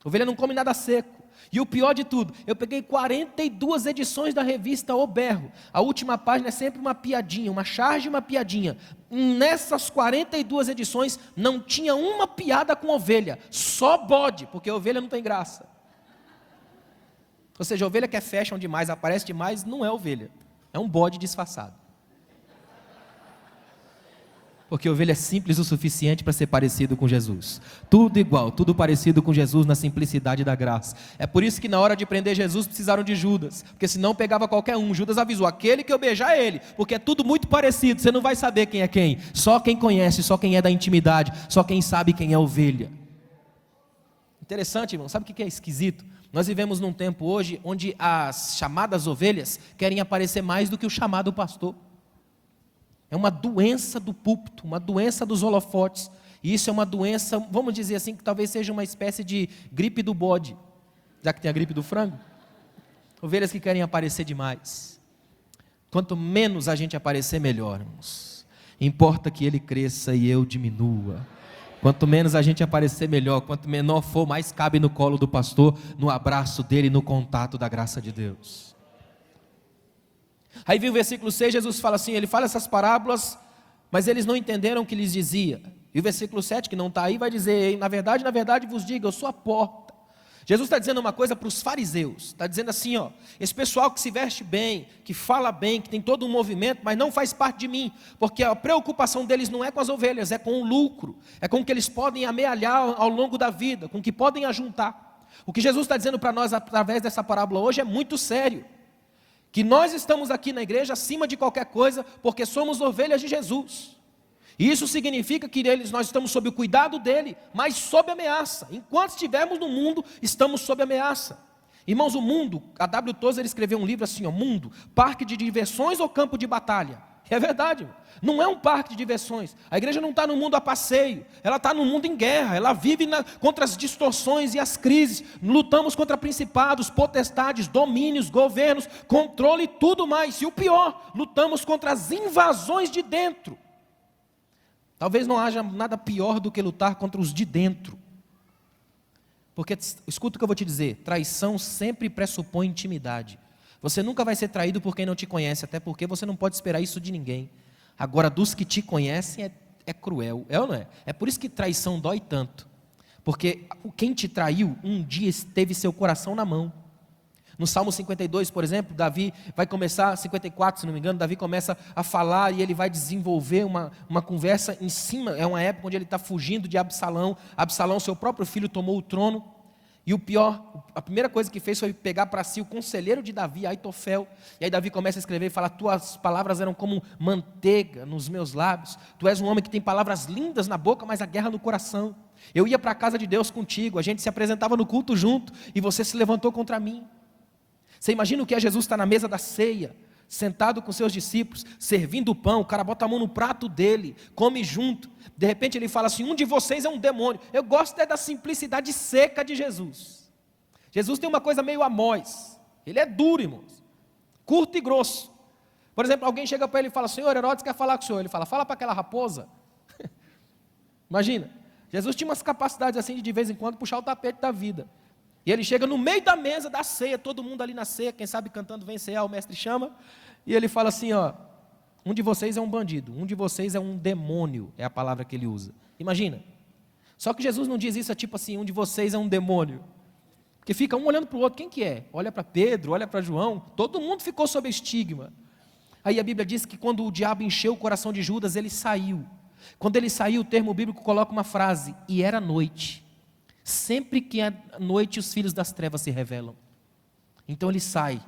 Ovelha não come nada seco. E o pior de tudo, eu peguei 42 edições da revista O Berro. A última página é sempre uma piadinha, uma charge e uma piadinha. Nessas 42 edições não tinha uma piada com ovelha, só bode, porque ovelha não tem graça. Ou seja, a ovelha que é fashion demais, aparece demais, não é ovelha, é um bode disfarçado. Porque a ovelha é simples o suficiente para ser parecido com Jesus. Tudo igual, tudo parecido com Jesus na simplicidade da graça. É por isso que na hora de prender Jesus precisaram de Judas. Porque senão pegava qualquer um. Judas avisou, aquele que eu beijar é ele. Porque é tudo muito parecido, você não vai saber quem é quem. Só quem conhece, só quem é da intimidade, só quem sabe quem é ovelha. Interessante, irmão, sabe o que é esquisito? Nós vivemos num tempo hoje onde as chamadas ovelhas querem aparecer mais do que o chamado pastor. É uma doença do púlpito, uma doença dos holofotes. E isso é uma doença, vamos dizer assim, que talvez seja uma espécie de gripe do bode, já que tem a gripe do frango. Ovelhas que querem aparecer demais. Quanto menos a gente aparecer, melhor, irmãos. Importa que ele cresça e eu diminua. Quanto menos a gente aparecer, melhor. Quanto menor for, mais cabe no colo do pastor, no abraço dele, no contato da graça de Deus. Aí vem o versículo 6, Jesus fala assim, ele fala essas parábolas, mas eles não entenderam o que lhes dizia. E o versículo 7, que não está aí, vai dizer, na verdade vos digo, eu sou a porta. Jesus está dizendo uma coisa para os fariseus, está dizendo assim, ó, esse pessoal que se veste bem, que fala bem, que tem todo um movimento, mas não faz parte de mim, porque a preocupação deles não é com as ovelhas, é com o lucro, é com o que eles podem amealhar ao longo da vida, com o que podem ajuntar. O que Jesus está dizendo para nós através dessa parábola hoje é muito sério. Que nós estamos aqui na igreja acima de qualquer coisa, porque somos ovelhas de Jesus. E isso significa que nós estamos sob o cuidado dele, mas sob ameaça. Enquanto estivermos no mundo, estamos sob ameaça. Irmãos, o mundo, a W. Tozer escreveu um livro assim, ó, Mundo, parque de diversões ou campo de batalha? É verdade, não é um parque de diversões. A igreja não está no mundo a passeio, ela está no mundo em guerra, ela vive contra as distorções e as crises. Lutamos contra principados, potestades, domínios, governos, controle e tudo mais. E o pior, lutamos contra as invasões de dentro. Talvez não haja nada pior do que lutar contra os de dentro. Porque, escuta o que eu vou te dizer, traição sempre pressupõe intimidade. Você nunca vai ser traído por quem não te conhece, até porque você não pode esperar isso de ninguém. Agora, dos que te conhecem é cruel, é ou não é? É por isso que traição dói tanto. Porque quem te traiu, um dia teve seu coração na mão. No Salmo 52, por exemplo, Davi vai começar, 54 se não me engano, Davi começa a falar e ele vai desenvolver uma conversa em cima, é uma época onde ele está fugindo de Absalão. Absalão, seu próprio filho, tomou o trono. E o pior, a primeira coisa que fez foi pegar para si o conselheiro de Davi, Aitofel. E aí Davi começa a escrever e fala, tuas palavras eram como manteiga nos meus lábios. Tu és um homem que tem palavras lindas na boca, mas a guerra no coração. Eu ia para a casa de Deus contigo, a gente se apresentava no culto junto, e você se levantou contra mim. Você imagina o que é Jesus estar na mesa da ceia, sentado com seus discípulos, servindo o pão, o cara bota a mão no prato dele, come junto, de repente ele fala assim, um de vocês é um demônio. Eu gosto da simplicidade seca de Jesus. Jesus tem uma coisa meio Amós, ele é duro, irmãos, curto e grosso. Por exemplo, alguém chega para ele e fala, Senhor, Herodes quer falar com o senhor. Ele fala para aquela raposa. Imagina, Jesus tinha umas capacidades assim de vez em quando puxar o tapete da vida. E ele chega no meio da mesa da ceia, todo mundo ali na ceia, quem sabe cantando vem cear, o mestre chama, e ele fala assim, ó, um de vocês é um bandido, um de vocês é um demônio, é a palavra que ele usa. Imagina. Só que Jesus não diz isso, é tipo assim, um de vocês é um demônio. Porque fica um olhando para o outro, quem que é? Olha para Pedro, olha para João, todo mundo ficou sob estigma. Aí a Bíblia diz que quando o diabo encheu o coração de Judas, ele saiu. Quando ele saiu, o termo bíblico coloca uma frase, e era noite. Sempre que é noite, os filhos das trevas se revelam. Então ele sai.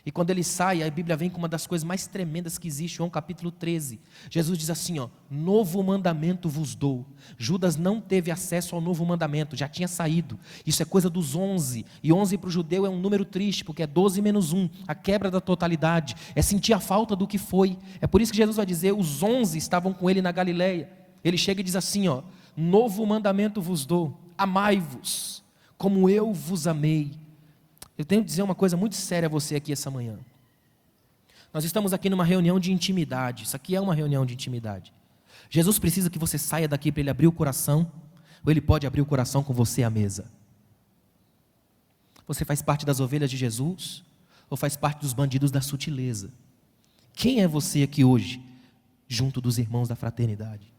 E quando ele sai, a Bíblia vem com uma das coisas mais tremendas que existe, João capítulo 13. Jesus diz assim, ó, novo mandamento vos dou. Judas não teve acesso ao novo mandamento, já tinha saído. Isso é coisa dos 11. E 11 para o judeu é um número triste, porque é 12 menos 1, a quebra da totalidade. É sentir a falta do que foi. É por isso que Jesus vai dizer, os 11 estavam com ele na Galileia. Ele chega e diz assim, ó, novo mandamento vos dou. Amai-vos, como eu vos amei. Eu tenho que dizer uma coisa muito séria a você aqui essa manhã. Nós estamos aqui numa reunião de intimidade. Isso aqui é uma reunião de intimidade. Jesus precisa que você saia daqui para ele abrir o coração, ou ele pode abrir o coração com você à mesa. Você faz parte das ovelhas de Jesus? Ou faz parte dos bandidos da sutileza? Quem é você aqui hoje, junto dos irmãos da fraternidade?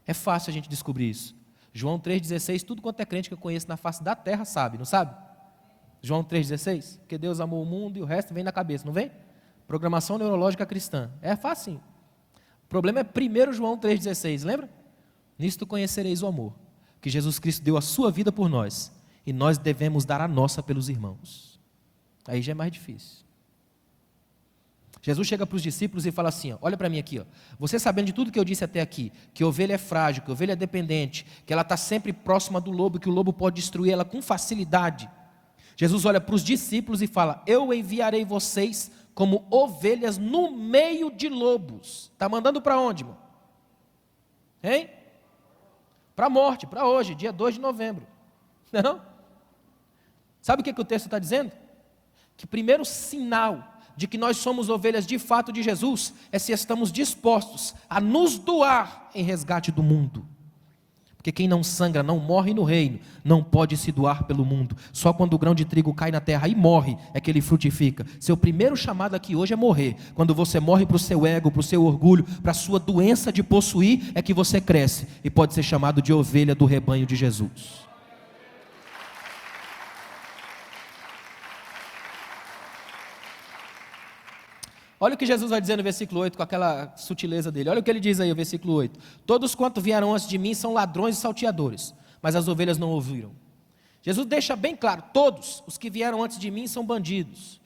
É fácil a gente descobrir isso. João 3,16, tudo quanto é crente que eu conheço na face da terra sabe, não sabe? João 3,16, porque Deus amou o mundo e o resto vem na cabeça, não vem? Programação neurológica cristã, é fácil. O problema é 1 João 3,16, lembra? Nisto conhecereis o amor, que Jesus Cristo deu a sua vida por nós, e nós devemos dar a nossa pelos irmãos. Aí já é mais difícil. Jesus chega para os discípulos e fala assim, ó, olha para mim aqui, ó, você sabendo de tudo que eu disse até aqui, que a ovelha é frágil, que a ovelha é dependente, que ela está sempre próxima do lobo, que o lobo pode destruir ela com facilidade. Jesus olha para os discípulos e fala, eu enviarei vocês como ovelhas no meio de lobos. Está mandando para onde, irmão? Hein? Para a morte, para hoje, dia 2 de novembro. Não? Sabe o que o texto está dizendo? Que o primeiro sinal de que nós somos ovelhas de fato de Jesus é se estamos dispostos a nos doar em resgate do mundo. Porque quem não sangra, não morre no reino, não pode se doar pelo mundo. Só quando o grão de trigo cai na terra e morre, é que ele frutifica. Seu primeiro chamado aqui hoje é morrer. Quando você morre para o seu ego, para o seu orgulho, para a sua doença de possuir, é que você cresce e pode ser chamado de ovelha do rebanho de Jesus. Olha o que Jesus vai dizer no versículo 8, com aquela sutileza dele. Olha o que ele diz aí, o versículo 8. Todos quanto vieram antes de mim são ladrões e salteadores, mas as ovelhas não ouviram. Jesus deixa bem claro, todos os que vieram antes de mim são bandidos.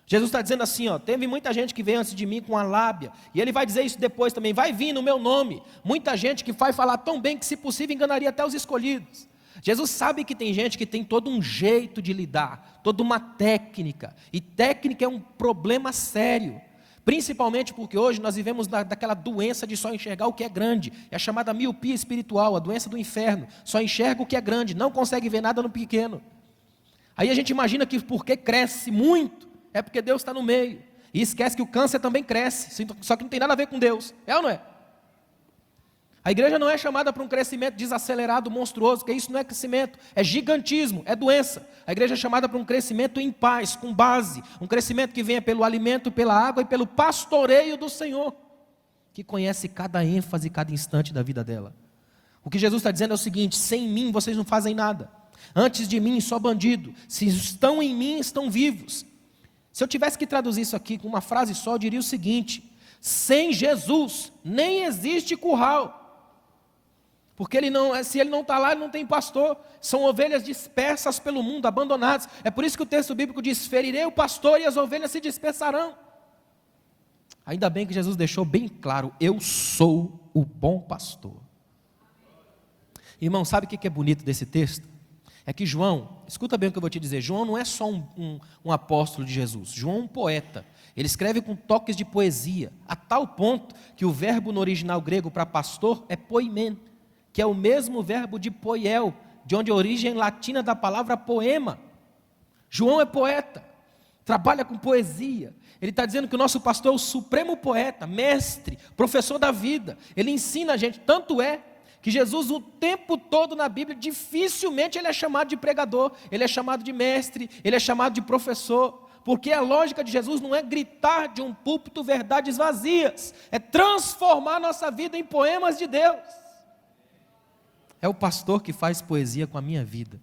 Jesus está dizendo assim, ó, teve muita gente que veio antes de mim com a lábia, e ele vai dizer isso depois também, vai vir no meu nome, muita gente que vai falar tão bem que se possível enganaria até os escolhidos. Jesus sabe que tem gente que tem todo um jeito de lidar, toda uma técnica, e técnica é um problema sério. Principalmente porque hoje nós vivemos daquela doença de só enxergar o que é grande. É a chamada miopia espiritual, a doença do inferno. Só enxerga o que é grande, não consegue ver nada no pequeno. Aí a gente imagina que porque cresce muito, é porque Deus está no meio. E esquece que o câncer também cresce, só que não tem nada a ver com Deus. É ou não é? A igreja não é chamada para um crescimento desacelerado, monstruoso, porque isso não é crescimento, é gigantismo, é doença. A igreja é chamada para um crescimento em paz, com base, um crescimento que venha pelo alimento, pela água e pelo pastoreio do Senhor, que conhece cada ênfase, cada instante da vida dela. O que Jesus está dizendo é o seguinte, sem mim vocês não fazem nada, antes de mim só bandido, se estão em mim estão vivos. Se eu tivesse que traduzir isso aqui com uma frase só, eu diria o seguinte, sem Jesus nem existe curral. Porque se ele não está lá, ele não tem pastor. São ovelhas dispersas pelo mundo, abandonadas. É por isso que o texto bíblico diz, ferirei o pastor e as ovelhas se dispersarão. Ainda bem que Jesus deixou bem claro, eu sou o bom pastor. Irmão, sabe o que é bonito desse texto? É que João, escuta bem o que eu vou te dizer, João não é só um apóstolo de Jesus, João é um poeta. Ele escreve com toques de poesia, a tal ponto que o verbo no original grego para pastor é poimen, que é o mesmo verbo de poiel, de onde é a origem latina da palavra poema. João é poeta, trabalha com poesia. Ele está dizendo que o nosso pastor é o supremo poeta, mestre, professor da vida. Ele ensina a gente, tanto é que Jesus o tempo todo na Bíblia, dificilmente ele é chamado de pregador, ele é chamado de mestre, ele é chamado de professor. Porque a lógica de Jesus não é gritar de um púlpito verdades vazias, é transformar nossa vida em poemas de Deus. É o pastor que faz poesia com a minha vida.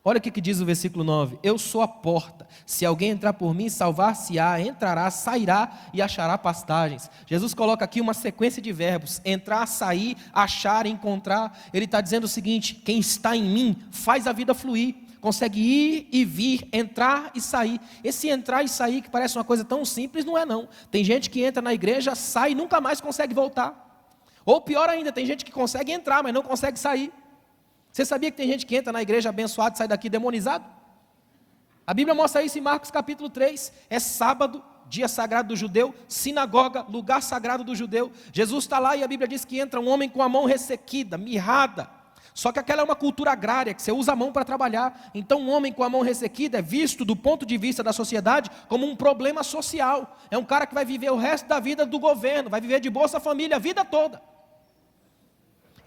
Olha o que diz o versículo 9. Eu sou a porta. Se alguém entrar por mim, salvar-se-á, entrará, sairá e achará pastagens. Jesus coloca aqui uma sequência de verbos. Entrar, sair, achar, encontrar. Ele está dizendo o seguinte, quem está em mim faz a vida fluir. Consegue ir e vir, entrar e sair. Esse entrar e sair, que parece uma coisa tão simples, não é não. Tem gente que entra na igreja, sai e nunca mais consegue voltar. Ou pior ainda, tem gente que consegue entrar, mas não consegue sair. Você sabia que tem gente que entra na igreja abençoado e sai daqui demonizado? A Bíblia mostra isso em Marcos capítulo 3. É sábado, dia sagrado do judeu, sinagoga, lugar sagrado do judeu. Jesus está lá e a Bíblia diz que entra um homem com a mão ressequida, mirrada. Só que aquela é uma cultura agrária, que você usa a mão para trabalhar. Então um homem com a mão ressequida é visto, do ponto de vista da sociedade, como um problema social. É um cara que vai viver o resto da vida do governo, vai viver de Bolsa Família a vida toda.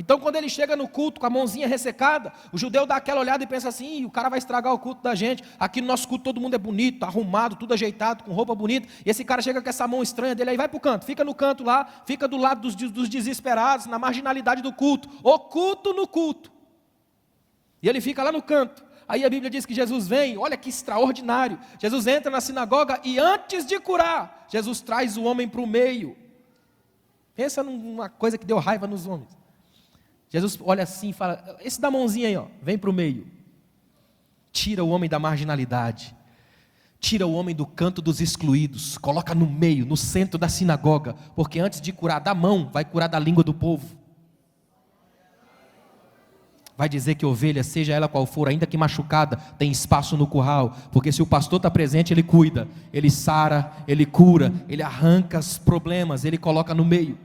Então quando ele chega no culto com a mãozinha ressecada, o judeu dá aquela olhada e pensa assim: o cara vai estragar o culto da gente. Aqui no nosso culto todo mundo é bonito, arrumado, tudo ajeitado, com roupa bonita. E esse cara chega com essa mão estranha dele, aí vai para o canto, fica no canto lá, fica do lado dos desesperados, na marginalidade do culto, oculto no culto. E ele fica lá no canto. Aí a Bíblia diz que Jesus vem, olha que extraordinário. Jesus entra na sinagoga e antes de curar, Jesus traz o homem para o meio. Pensa numa coisa que deu raiva nos homens. Jesus olha assim e fala: esse da mãozinha aí, ó, vem para o meio. Tira o homem da marginalidade. Tira o homem do canto dos excluídos. Coloca no meio, no centro da sinagoga. Porque antes de curar da mão, vai curar da língua do povo. Vai dizer que ovelha, seja ela qual for, ainda que machucada, tem espaço no curral, porque se o pastor está presente, ele cuida, ele sara, ele cura, ele arranca os problemas, ele coloca no meio.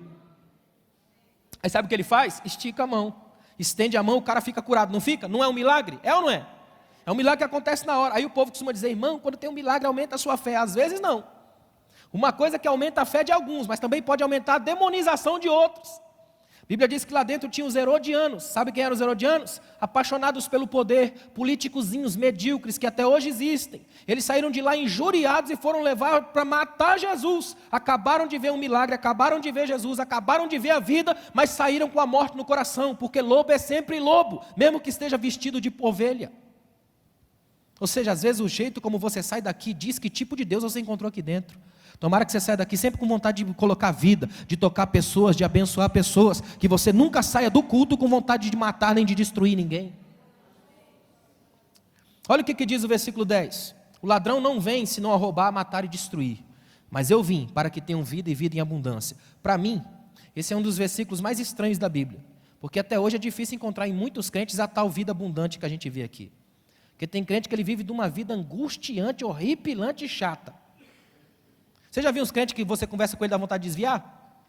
Aí sabe o que ele faz? Estica a mão, estende a mão, o cara fica curado, não fica? Não é um milagre? É ou não é? É um milagre que acontece na hora. Aí o povo costuma dizer: irmão, quando tem um milagre aumenta a sua fé. Às vezes não. Uma coisa que aumenta a fé de alguns, mas também pode aumentar a demonização de outros. A Bíblia diz que lá dentro tinha os herodianos. Sabe quem eram os herodianos? Apaixonados pelo poder, políticozinhos medíocres que até hoje existem. Eles saíram de lá injuriados e foram levar para matar Jesus. Acabaram de ver um milagre, acabaram de ver Jesus, acabaram de ver a vida, mas saíram com a morte no coração, porque lobo é sempre lobo, mesmo que esteja vestido de ovelha. Ou seja, às vezes o jeito como você sai daqui diz que tipo de Deus você encontrou aqui dentro. Tomara que você saia daqui sempre com vontade de colocar vida, de tocar pessoas, de abençoar pessoas, que você nunca saia do culto com vontade de matar nem de destruir ninguém. Olha o que diz o versículo 10: o ladrão não vem senão a roubar, matar e destruir, mas eu vim para que tenham vida e vida em abundância. Para mim, esse é um dos versículos mais estranhos da Bíblia, porque até hoje é difícil encontrar em muitos crentes a tal vida abundante que a gente vê aqui. Porque tem crente que ele vive de uma vida angustiante, horripilante e chata. Você já viu uns crentes que você conversa com ele e dá vontade de desviar?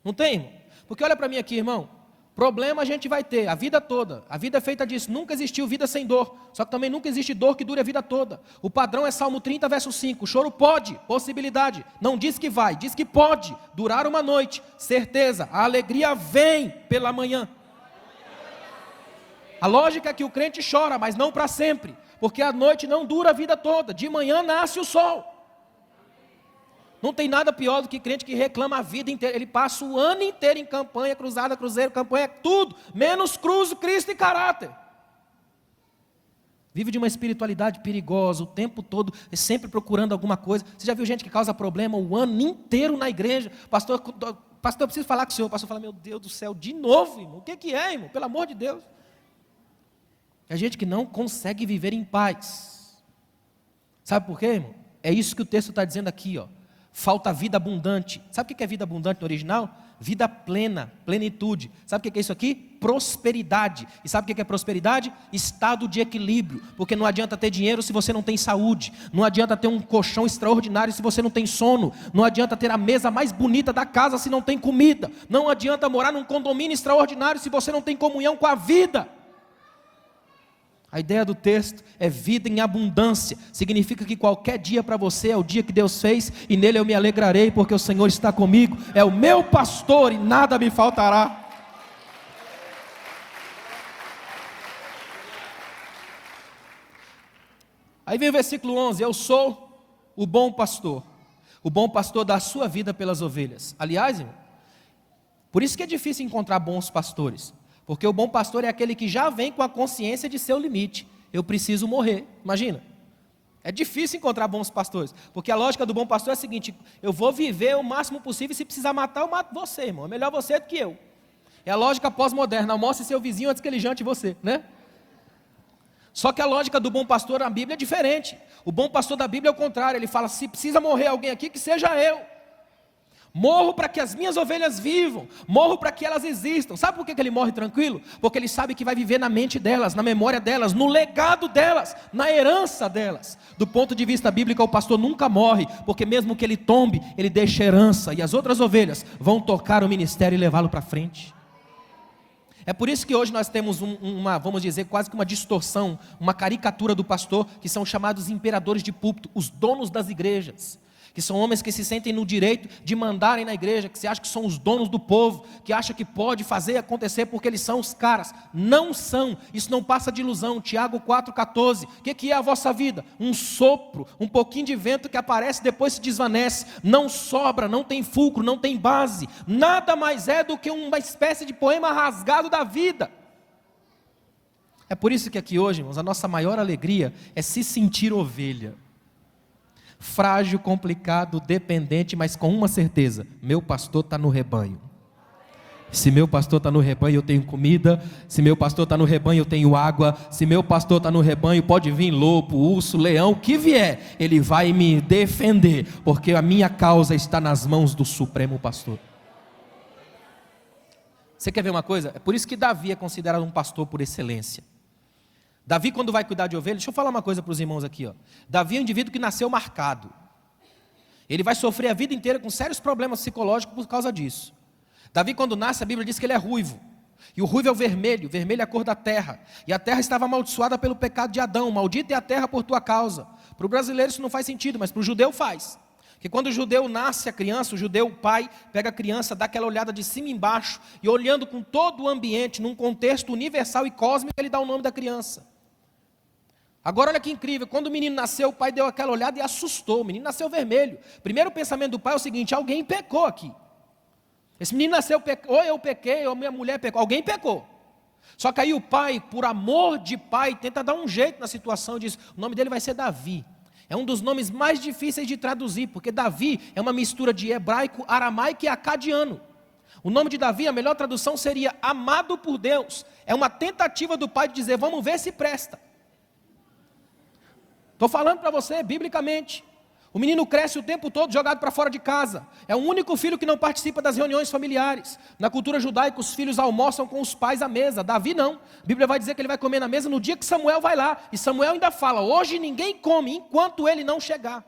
Não tem, irmão? Porque olha para mim aqui, irmão. Problema a gente vai ter a vida toda. A vida é feita disso. Nunca existiu vida sem dor. Só que também nunca existe dor que dure a vida toda. O padrão é Salmo 30, verso 5. O choro pode, possibilidade. Não diz que vai, diz que pode durar uma noite. Certeza, a alegria vem pela manhã. A lógica é que o crente chora, mas não para sempre. Porque a noite não dura a vida toda. De manhã nasce o sol. Não tem nada pior do que crente que reclama a vida inteira. Ele passa o ano inteiro em campanha, cruzada, cruzeiro, campanha, tudo. Menos cruz, Cristo e caráter. Vive de uma espiritualidade perigosa, o tempo todo, sempre procurando alguma coisa. Você já viu gente que causa problema o ano inteiro na igreja? Pastor, eu preciso falar com o senhor. O pastor fala: meu Deus do céu, de novo, irmão. O que é, irmão? Pelo amor de Deus. É gente que não consegue viver em paz. Sabe por quê, irmão? É isso que o texto está dizendo aqui, ó. Falta vida abundante. Sabe o que é vida abundante no original? Vida plena, plenitude. Sabe o que é isso aqui? Prosperidade. E sabe o que é prosperidade? Estado de equilíbrio. Porque não adianta ter dinheiro se você não tem saúde. Não adianta ter um colchão extraordinário se você não tem sono. Não adianta ter a mesa mais bonita da casa se não tem comida. Não adianta morar num condomínio extraordinário se você não tem comunhão com a vida. A ideia do texto é vida em abundância. Significa que qualquer dia para você é o dia que Deus fez, e nele eu me alegrarei, porque o Senhor está comigo, é o meu pastor e nada me faltará. Aí vem o versículo 11: eu sou o bom pastor. O bom pastor dá a sua vida pelas ovelhas. Aliás, irmão, por isso que é difícil encontrar bons pastores. Porque o bom pastor é aquele que já vem com a consciência de seu limite. Eu preciso morrer. Imagina. É difícil encontrar bons pastores. Porque a lógica do bom pastor é a seguinte: eu vou viver o máximo possível, e se precisar matar, eu mato você, irmão. É melhor você do que eu. É a lógica pós-moderna. Almoce seu vizinho antes que ele jante você, né? Só que a lógica do bom pastor na Bíblia é diferente. O bom pastor da Bíblia é o contrário. Ele fala: se precisa morrer alguém aqui, que seja eu. Morro para que as minhas ovelhas vivam. Morro para que elas existam. Sabe por que ele morre tranquilo? Porque ele sabe que vai viver na mente delas, na memória delas, no legado delas, na herança delas. Do ponto de vista bíblico, o pastor nunca morre, porque mesmo que ele tombe, ele deixa herança, e as outras ovelhas vão tocar o ministério e levá-lo para frente. É por isso que hoje nós temos vamos dizer, quase que uma distorção, uma caricatura do pastor, que são chamados imperadores de púlpito, os donos das igrejas. que são homens que se sentem no direito de mandarem na igreja, que se acham que são os donos do povo, que acham que pode fazer acontecer porque eles são os caras. Não são, isso não passa de ilusão. Tiago 4,14, o que é a vossa vida? Um sopro, um pouquinho de vento que aparece e depois se desvanece, não sobra, não tem fulcro, não tem base, nada mais é do que uma espécie de poema rasgado da vida. É por isso que aqui hoje, irmãos, a nossa maior alegria é se sentir ovelha. Frágil, complicado, dependente, mas com uma certeza: meu pastor está no rebanho. Se meu pastor está no rebanho, eu tenho comida. Se meu pastor está no rebanho, eu tenho água. Se meu pastor está no rebanho, pode vir lobo, urso, leão, o que vier, ele vai me defender, porque a minha causa está nas mãos do Supremo Pastor. Você quer ver uma coisa? É por isso que Davi é considerado um pastor por excelência. Davi, quando vai cuidar de ovelhas, deixa eu falar uma coisa para os irmãos aqui, ó. Davi é um indivíduo que nasceu marcado. Ele vai sofrer a vida inteira com sérios problemas psicológicos por causa disso. Davi, quando nasce, a Bíblia diz que ele é ruivo. E o ruivo é o vermelho é a cor da terra. E a terra estava amaldiçoada pelo pecado de Adão. Maldita é a terra por tua causa. Para o brasileiro isso não faz sentido, mas para o judeu faz. Porque quando o judeu nasce a criança, o judeu, o pai, pega a criança, dá aquela olhada de cima e embaixo, e olhando com todo o ambiente, num contexto universal e cósmico, ele dá o nome da criança. Agora olha que incrível, quando o menino nasceu, o pai deu aquela olhada e assustou, o menino nasceu vermelho. Primeiro pensamento do pai é o seguinte: alguém pecou aqui. Esse menino nasceu, ou eu pequei, ou minha mulher pecou, alguém pecou. Só que aí o pai, por amor de pai, tenta dar um jeito na situação e diz: o nome dele vai ser Davi. É um dos nomes mais difíceis de traduzir, porque Davi é uma mistura de hebraico, aramaico e acadiano. O nome de Davi, a melhor tradução seria amado por Deus. É uma tentativa do pai de dizer: vamos ver se presta. Estou falando para você, biblicamente. O menino cresce o tempo todo jogado para fora de casa. É o único filho que não participa das reuniões familiares. Na cultura judaica, os filhos almoçam com os pais à mesa. Davi não. A Bíblia vai dizer que ele vai comer na mesa no dia que Samuel vai lá. E Samuel ainda fala: hoje ninguém come enquanto ele não chegar.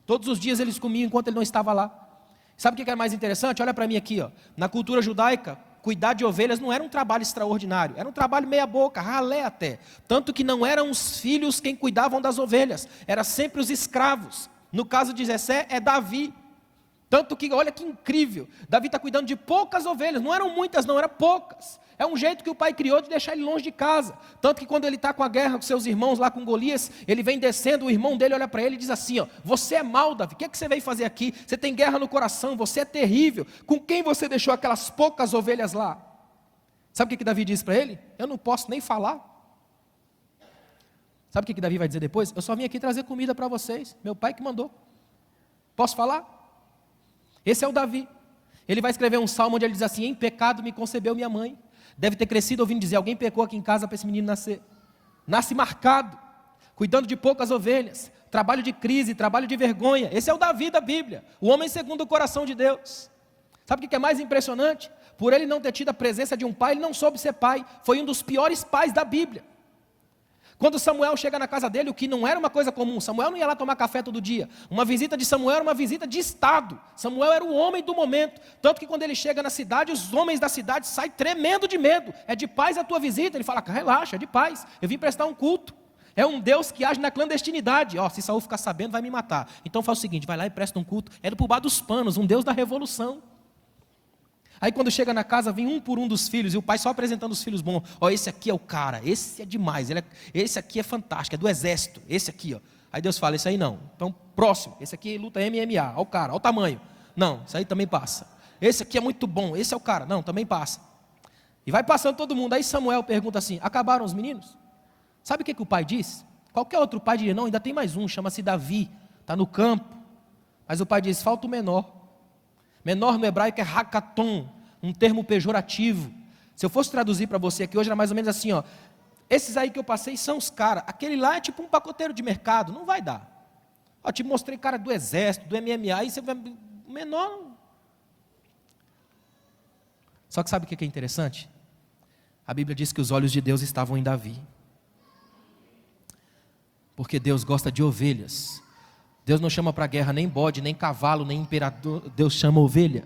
Todos os dias eles comiam enquanto ele não estava lá. Sabe o que é mais interessante? Olha para mim aqui, ó. Na cultura judaica, cuidar de ovelhas não era um trabalho extraordinário, era um trabalho meia boca, ralé até. Tanto que não eram os filhos quem cuidavam das ovelhas, eram sempre os escravos. No caso de Jessé, é Davi. Tanto que, olha que incrível, Davi está cuidando de poucas ovelhas, não eram muitas não, eram poucas. É um jeito que o pai criou de deixar ele longe de casa. Tanto que quando ele está com a guerra com seus irmãos lá com Golias, ele vem descendo, o irmão dele olha para ele e diz assim: ó, você é mau, Davi, o que você veio fazer aqui? Você tem guerra no coração, você é terrível. Com quem você deixou aquelas poucas ovelhas lá? Sabe o que Davi diz para ele? Eu não posso nem falar. Sabe o que Davi vai dizer depois? Eu só vim aqui trazer comida para vocês, meu pai que mandou. Posso falar? Esse é o Davi. Ele vai escrever um salmo onde ele diz assim: em pecado me concebeu minha mãe. Deve ter crescido ouvindo dizer: alguém pecou aqui em casa para esse menino nascer. Nasce marcado, cuidando de poucas ovelhas, trabalho de crise, trabalho de vergonha. Esse é o Davi da Bíblia, o homem segundo o coração de Deus. Sabe o que é mais impressionante? Por ele não ter tido a presença de um pai, ele não soube ser pai. Foi um dos piores pais da Bíblia. Quando Samuel chega na casa dele, o que não era uma coisa comum, Samuel não ia lá tomar café todo dia. Uma visita de Samuel era uma visita de estado. Samuel era o homem do momento. Tanto que quando ele chega na cidade, os homens da cidade saem tremendo de medo. É de paz a tua visita? Ele fala: relaxa, é de paz. Eu vim prestar um culto. É um Deus que age na clandestinidade. Se Saul ficar sabendo, vai me matar. Então faz o seguinte, vai lá e presta um culto. Era por baixo dos panos, um Deus da revolução. Aí quando chega na casa, vem um por um dos filhos, e o pai só apresentando os filhos bons. Esse aqui é o cara, esse é demais, esse aqui é fantástico, é do exército, esse aqui, ó. Aí Deus fala: esse aí não. Então, próximo, esse aqui luta MMA, olha o cara, olha o tamanho. Não, isso aí também passa. Esse aqui é muito bom, esse é o cara. Não, também passa. E vai passando todo mundo. Aí Samuel pergunta assim: acabaram os meninos? Sabe o que o pai diz? Qualquer outro pai diria: não, ainda tem mais um, chama-se Davi, está no campo. Mas o pai diz: falta o menor. Menor no hebraico é hakaton, um termo pejorativo. Se eu fosse traduzir para você aqui hoje, era mais ou menos assim, ó: esses aí que eu passei são os caras, aquele lá é tipo um pacoteiro de mercado, não vai dar. Ó, te mostrei cara do exército, do MMA, aí você vai, menor. Só que sabe o que é interessante? A Bíblia diz que os olhos de Deus estavam em Davi. Porque Deus gosta de ovelhas. Deus não chama para a guerra nem bode, nem cavalo, nem imperador. Deus chama ovelha.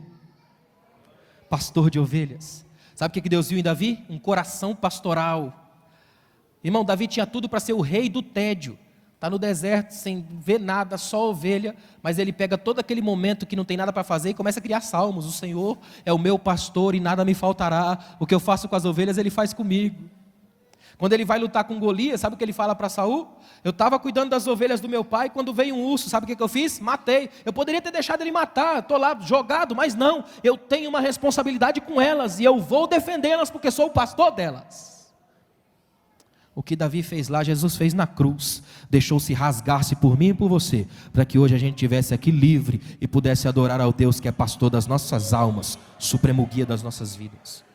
Pastor de ovelhas. Sabe o que Deus viu em Davi? Um coração pastoral. Irmão, Davi tinha tudo para ser o rei do tédio. Está no deserto, sem ver nada, só ovelha, mas ele pega todo aquele momento que não tem nada para fazer e começa a criar salmos. O Senhor é o meu pastor e nada me faltará. O que eu faço com as ovelhas, Ele faz comigo. Quando ele vai lutar com Golias, sabe o que ele fala para Saul? Eu estava cuidando das ovelhas do meu pai, quando veio um urso, sabe o que eu fiz? Matei. Eu poderia ter deixado ele matar, estou lá jogado, mas não. Eu tenho uma responsabilidade com elas, e eu vou defendê-las, porque sou o pastor delas. O que Davi fez lá, Jesus fez na cruz. Deixou-se rasgar-se por mim e por você, para que hoje a gente estivesse aqui livre, e pudesse adorar ao Deus que é pastor das nossas almas, supremo guia das nossas vidas.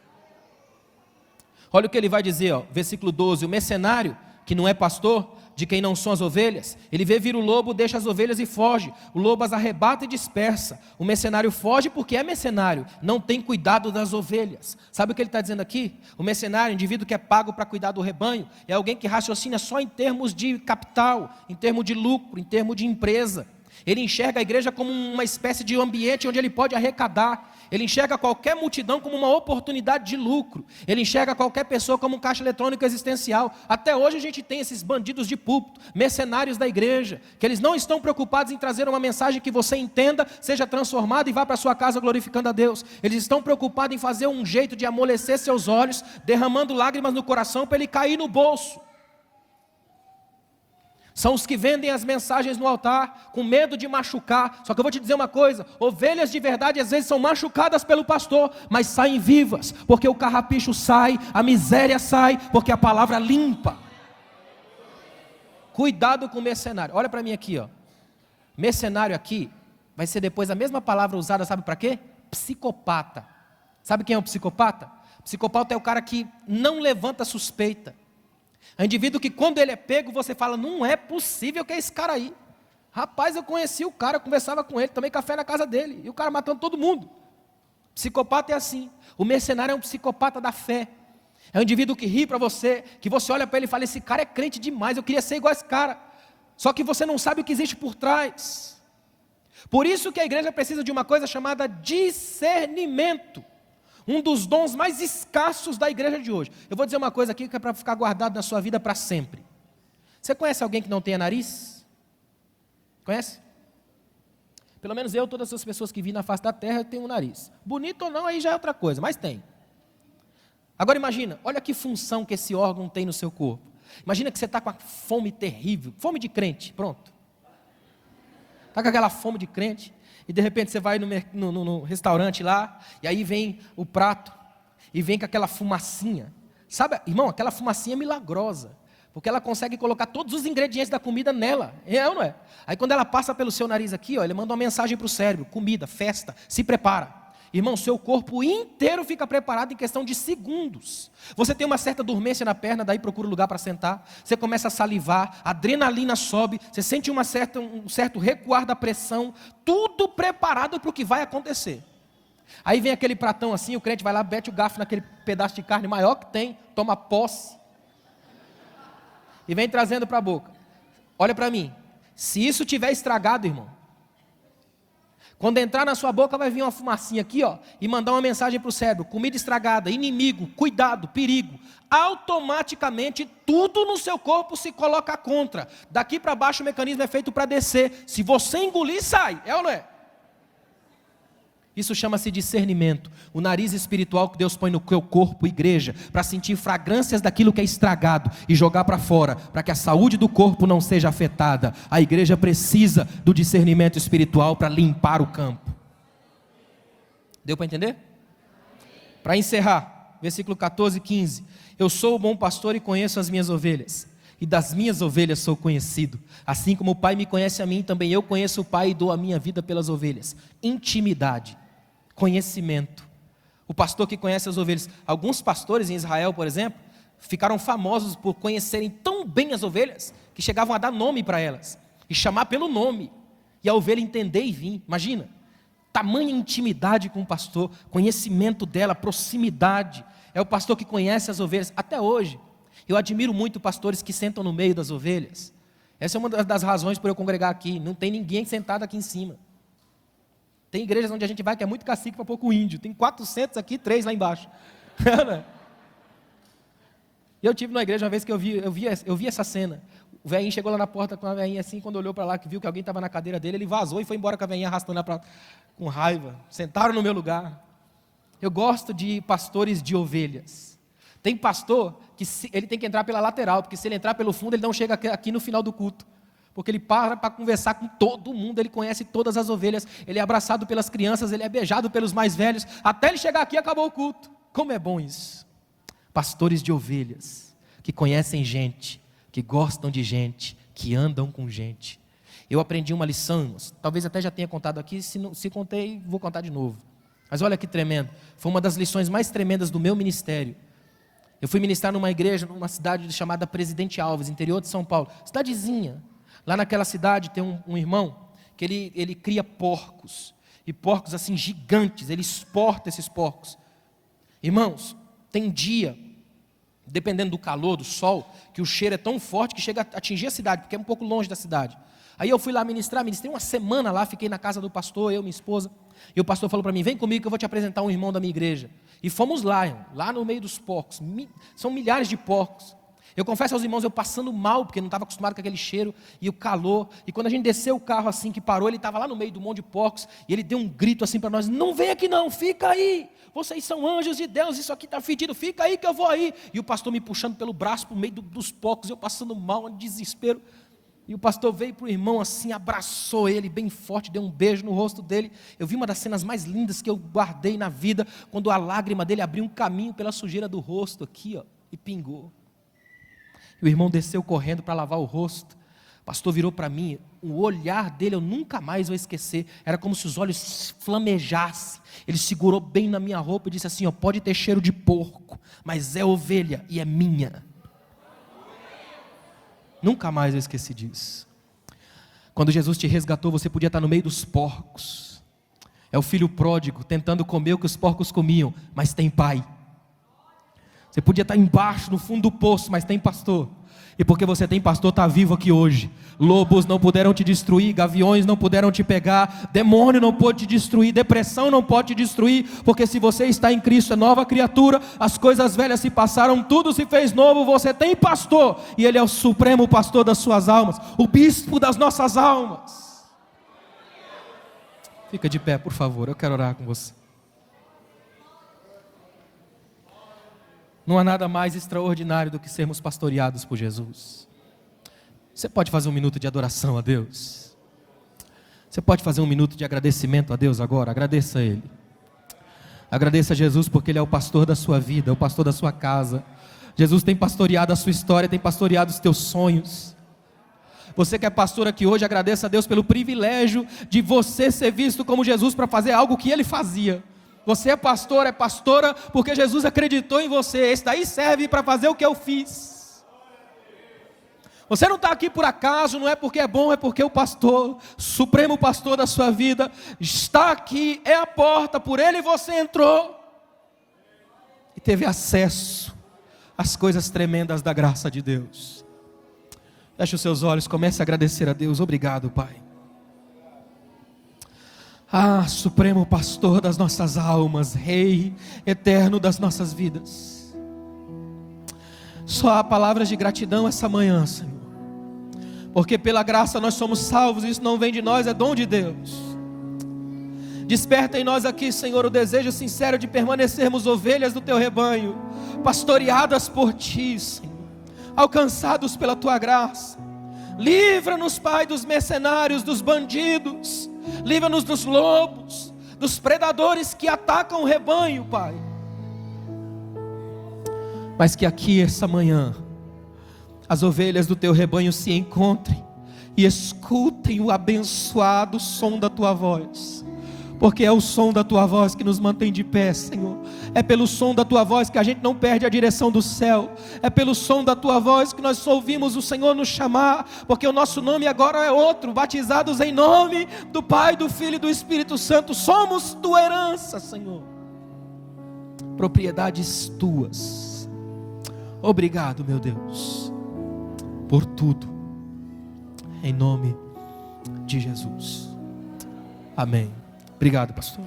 Olha o que ele vai dizer, ó, versículo 12, o mercenário, que não é pastor, de quem não são as ovelhas, ele vê vir o lobo, deixa as ovelhas e foge, o lobo as arrebata e dispersa, o mercenário foge porque é mercenário, não tem cuidado das ovelhas. Sabe o que ele está dizendo aqui? O mercenário, o indivíduo que é pago para cuidar do rebanho, é alguém que raciocina só em termos de capital, em termos de lucro, em termos de empresa. Ele enxerga a igreja como uma espécie de ambiente onde ele pode arrecadar. Ele enxerga qualquer multidão como uma oportunidade de lucro. Ele enxerga qualquer pessoa como um caixa eletrônico existencial. Até hoje a gente tem esses bandidos de púlpito, mercenários da igreja, que eles não estão preocupados em trazer uma mensagem que você entenda, seja transformada e vá para sua casa glorificando a Deus. Eles estão preocupados em fazer um jeito de amolecer seus olhos, derramando lágrimas no coração para ele cair no bolso. São os que vendem as mensagens no altar, com medo de machucar. Só que eu vou te dizer uma coisa, ovelhas de verdade às vezes são machucadas pelo pastor, mas saem vivas, porque o carrapicho sai, a miséria sai, porque a palavra limpa. Cuidado com o mercenário. Olha para mim aqui, ó. Mercenário aqui, vai ser depois a mesma palavra usada, sabe para quê? Psicopata. Sabe quem é o psicopata? Psicopata é o cara que não levanta suspeita. É um indivíduo que quando ele é pego, você fala, não é possível que é esse cara aí. Rapaz, eu conheci o cara, conversava com ele, tomei café na casa dele, e o cara matando todo mundo. Psicopata é assim. O mercenário é um psicopata da fé. É um indivíduo que ri para você, que você olha para ele e fala, esse cara é crente demais, eu queria ser igual a esse cara. Só que você não sabe o que existe por trás. Por isso que a igreja precisa de uma coisa chamada discernimento. Um dos dons mais escassos da igreja de hoje. Eu vou dizer uma coisa aqui que é para ficar guardado na sua vida para sempre. Você conhece alguém que não tenha nariz? Conhece? Pelo menos eu, todas as pessoas que vi na face da terra, eu tenho um nariz. Bonito ou não, aí já é outra coisa, mas tem. Agora imagina, olha que função que esse órgão tem no seu corpo. Imagina que você está com a fome terrível, fome de crente, pronto. Está com aquela fome de crente. E de repente você vai no restaurante lá, e aí vem o prato, e vem com aquela fumacinha. Sabe, irmão, aquela fumacinha é milagrosa, porque ela consegue colocar todos os ingredientes da comida nela, é ou não é? Aí quando ela passa pelo seu nariz aqui, ó, ele manda uma mensagem para o cérebro, comida, festa, se prepara. Irmão, seu corpo inteiro fica preparado em questão de segundos. Você tem uma certa dormência na perna, daí procura um lugar para sentar. Você começa a salivar, a adrenalina sobe, você sente um certo recuar da pressão. Tudo preparado para o que vai acontecer. Aí vem aquele pratão assim, o crente vai lá, mete o garfo naquele pedaço de carne maior que tem, toma posse. E vem trazendo para a boca. Olha para mim, se isso tiver estragado, irmão, quando entrar na sua boca vai vir uma fumacinha aqui, ó, e mandar uma mensagem para o cérebro, comida estragada, inimigo, cuidado, perigo. Automaticamente tudo no seu corpo se coloca contra. Daqui para baixo o mecanismo é feito para descer. Se você engolir, sai, é ou não é? Isso chama-se discernimento. O nariz espiritual que Deus põe no teu corpo, igreja, para sentir fragrâncias daquilo que é estragado e jogar para fora, para que a saúde do corpo não seja afetada. A igreja precisa do discernimento espiritual para limpar o campo. Deu para entender? Para encerrar, versículo 14 e 15. Eu sou o bom pastor e conheço as minhas ovelhas, e das minhas ovelhas sou conhecido. Assim como o Pai me conhece a mim, também eu conheço o Pai e dou a minha vida pelas ovelhas. Intimidade. Conhecimento. O pastor que conhece as ovelhas. Alguns pastores em Israel, por exemplo, ficaram famosos por conhecerem tão bem as ovelhas, que chegavam a dar nome para elas, e chamar pelo nome, e a ovelha entender e vir. Imagina, tamanha intimidade com o pastor, conhecimento dela, proximidade. É o pastor que conhece as ovelhas. Até hoje, eu admiro muito pastores que sentam no meio das ovelhas. Essa é uma das razões por eu congregar aqui. Não tem ninguém sentado aqui em cima. Tem igrejas onde a gente vai que é muito cacique para pouco índio. Tem 400 aqui, 3 lá embaixo. E eu tive numa igreja uma vez que eu vi essa cena. O velhinho chegou lá na porta com a velhinha assim, quando olhou para lá, que viu que alguém estava na cadeira dele, ele vazou e foi embora com a velhinha arrastando ela pra, com raiva. Sentaram no meu lugar. Eu gosto de pastores de ovelhas. Tem pastor que ele tem que entrar pela lateral, porque se ele entrar pelo fundo, ele não chega aqui no final do culto. Porque ele para conversar com todo mundo, ele conhece todas as ovelhas, ele é abraçado pelas crianças, ele é beijado pelos mais velhos, até ele chegar aqui acabou o culto. Como é bom isso. Pastores de ovelhas, que conhecem gente, que gostam de gente, que andam com gente. Eu aprendi uma lição, talvez até já tenha contado aqui, se contei, vou contar de novo. Mas olha que tremendo, foi uma das lições mais tremendas do meu ministério. Eu fui ministrar numa igreja, numa cidade chamada Presidente Alves, interior de São Paulo, cidadezinha. Lá naquela cidade tem um irmão, que ele cria porcos, e porcos assim gigantes, ele exporta esses porcos. Irmãos, tem dia, dependendo do calor, do sol, que o cheiro é tão forte que chega a atingir a cidade, porque é um pouco longe da cidade. Aí eu fui lá ministrei uma semana lá, fiquei na casa do pastor, eu, minha esposa, e o pastor falou para mim, vem comigo que eu vou te apresentar um irmão da minha igreja. E fomos lá no meio dos porcos, são milhares de porcos. Eu confesso aos irmãos, eu passando mal, porque não estava acostumado com aquele cheiro e o calor. E quando a gente desceu o carro assim, que parou, ele estava lá no meio do monte de porcos, e ele deu um grito assim para nós, não vem aqui não, fica aí. Vocês são anjos de Deus, isso aqui está fedido, fica aí que eu vou aí. E o pastor me puxando pelo braço, para o meio dos porcos, eu passando mal, um desespero. E o pastor veio para o irmão assim, abraçou ele bem forte, deu um beijo no rosto dele. Eu vi uma das cenas mais lindas que eu guardei na vida, quando a lágrima dele abriu um caminho pela sujeira do rosto aqui, ó, e pingou. E o irmão desceu correndo para lavar o rosto. O pastor virou para mim, o olhar dele eu nunca mais vou esquecer. Era como se os olhos flamejassem. Ele segurou bem na minha roupa e disse assim, ó, pode ter cheiro de porco, mas é ovelha e é minha. Nunca mais eu esqueci disso. Quando Jesus te resgatou, você podia estar no meio dos porcos. É o filho pródigo tentando comer o que os porcos comiam, mas tem pai. Você podia estar embaixo, no fundo do poço, mas tem pastor. E porque você tem pastor, está vivo aqui hoje. Lobos não puderam te destruir, gaviões não puderam te pegar, demônio não pôde te destruir, depressão não pode te destruir, porque se você está em Cristo, é nova criatura, as coisas velhas se passaram, tudo se fez novo, você tem pastor, e Ele é o supremo pastor das suas almas, o bispo das nossas almas. Fica de pé, por favor, eu quero orar com você. Não há nada mais extraordinário do que sermos pastoreados por Jesus. Você pode fazer um minuto de adoração a Deus? Você pode fazer um minuto de agradecimento a Deus agora? Agradeça a Ele. Agradeça a Jesus porque Ele é o pastor da sua vida, é o pastor da sua casa. Jesus tem pastoreado a sua história, tem pastoreado os teus sonhos. Você que é pastor aqui hoje, agradeça a Deus pelo privilégio de você ser visto como Jesus para fazer algo que Ele fazia. Você é pastor, é pastora, porque Jesus acreditou em você. Esse daí serve para fazer o que eu fiz. Você não está aqui por acaso, não é porque é bom, é porque o pastor, supremo pastor da sua vida, está aqui, é a porta, por ele você entrou e teve acesso às coisas tremendas da graça de Deus. Feche os seus olhos, comece a agradecer a Deus. Obrigado, Pai. Ah, supremo pastor das nossas almas, Rei eterno das nossas vidas. Só há palavras de gratidão essa manhã, Senhor. Porque pela graça nós somos salvos, isso não vem de nós, é dom de Deus. Desperta em nós aqui, Senhor, o desejo sincero de permanecermos ovelhas do Teu rebanho, pastoreadas por Ti, Senhor, alcançados pela Tua graça. Livra-nos, Pai, dos mercenários, dos bandidos. Livra-nos dos lobos, dos predadores que atacam o rebanho, Pai. Mas que aqui, essa manhã, as ovelhas do Teu rebanho se encontrem e escutem o abençoado som da Tua voz. Porque é o som da Tua voz que nos mantém de pé, Senhor. É pelo som da Tua voz que a gente não perde a direção do céu. É pelo som da Tua voz que nós só ouvimos o Senhor nos chamar. Porque o nosso nome agora é outro. Batizados em nome do Pai, do Filho e do Espírito Santo. Somos Tua herança, Senhor. Propriedades Tuas. Obrigado, meu Deus, por tudo. Em nome de Jesus. Amém. Obrigado, pastor.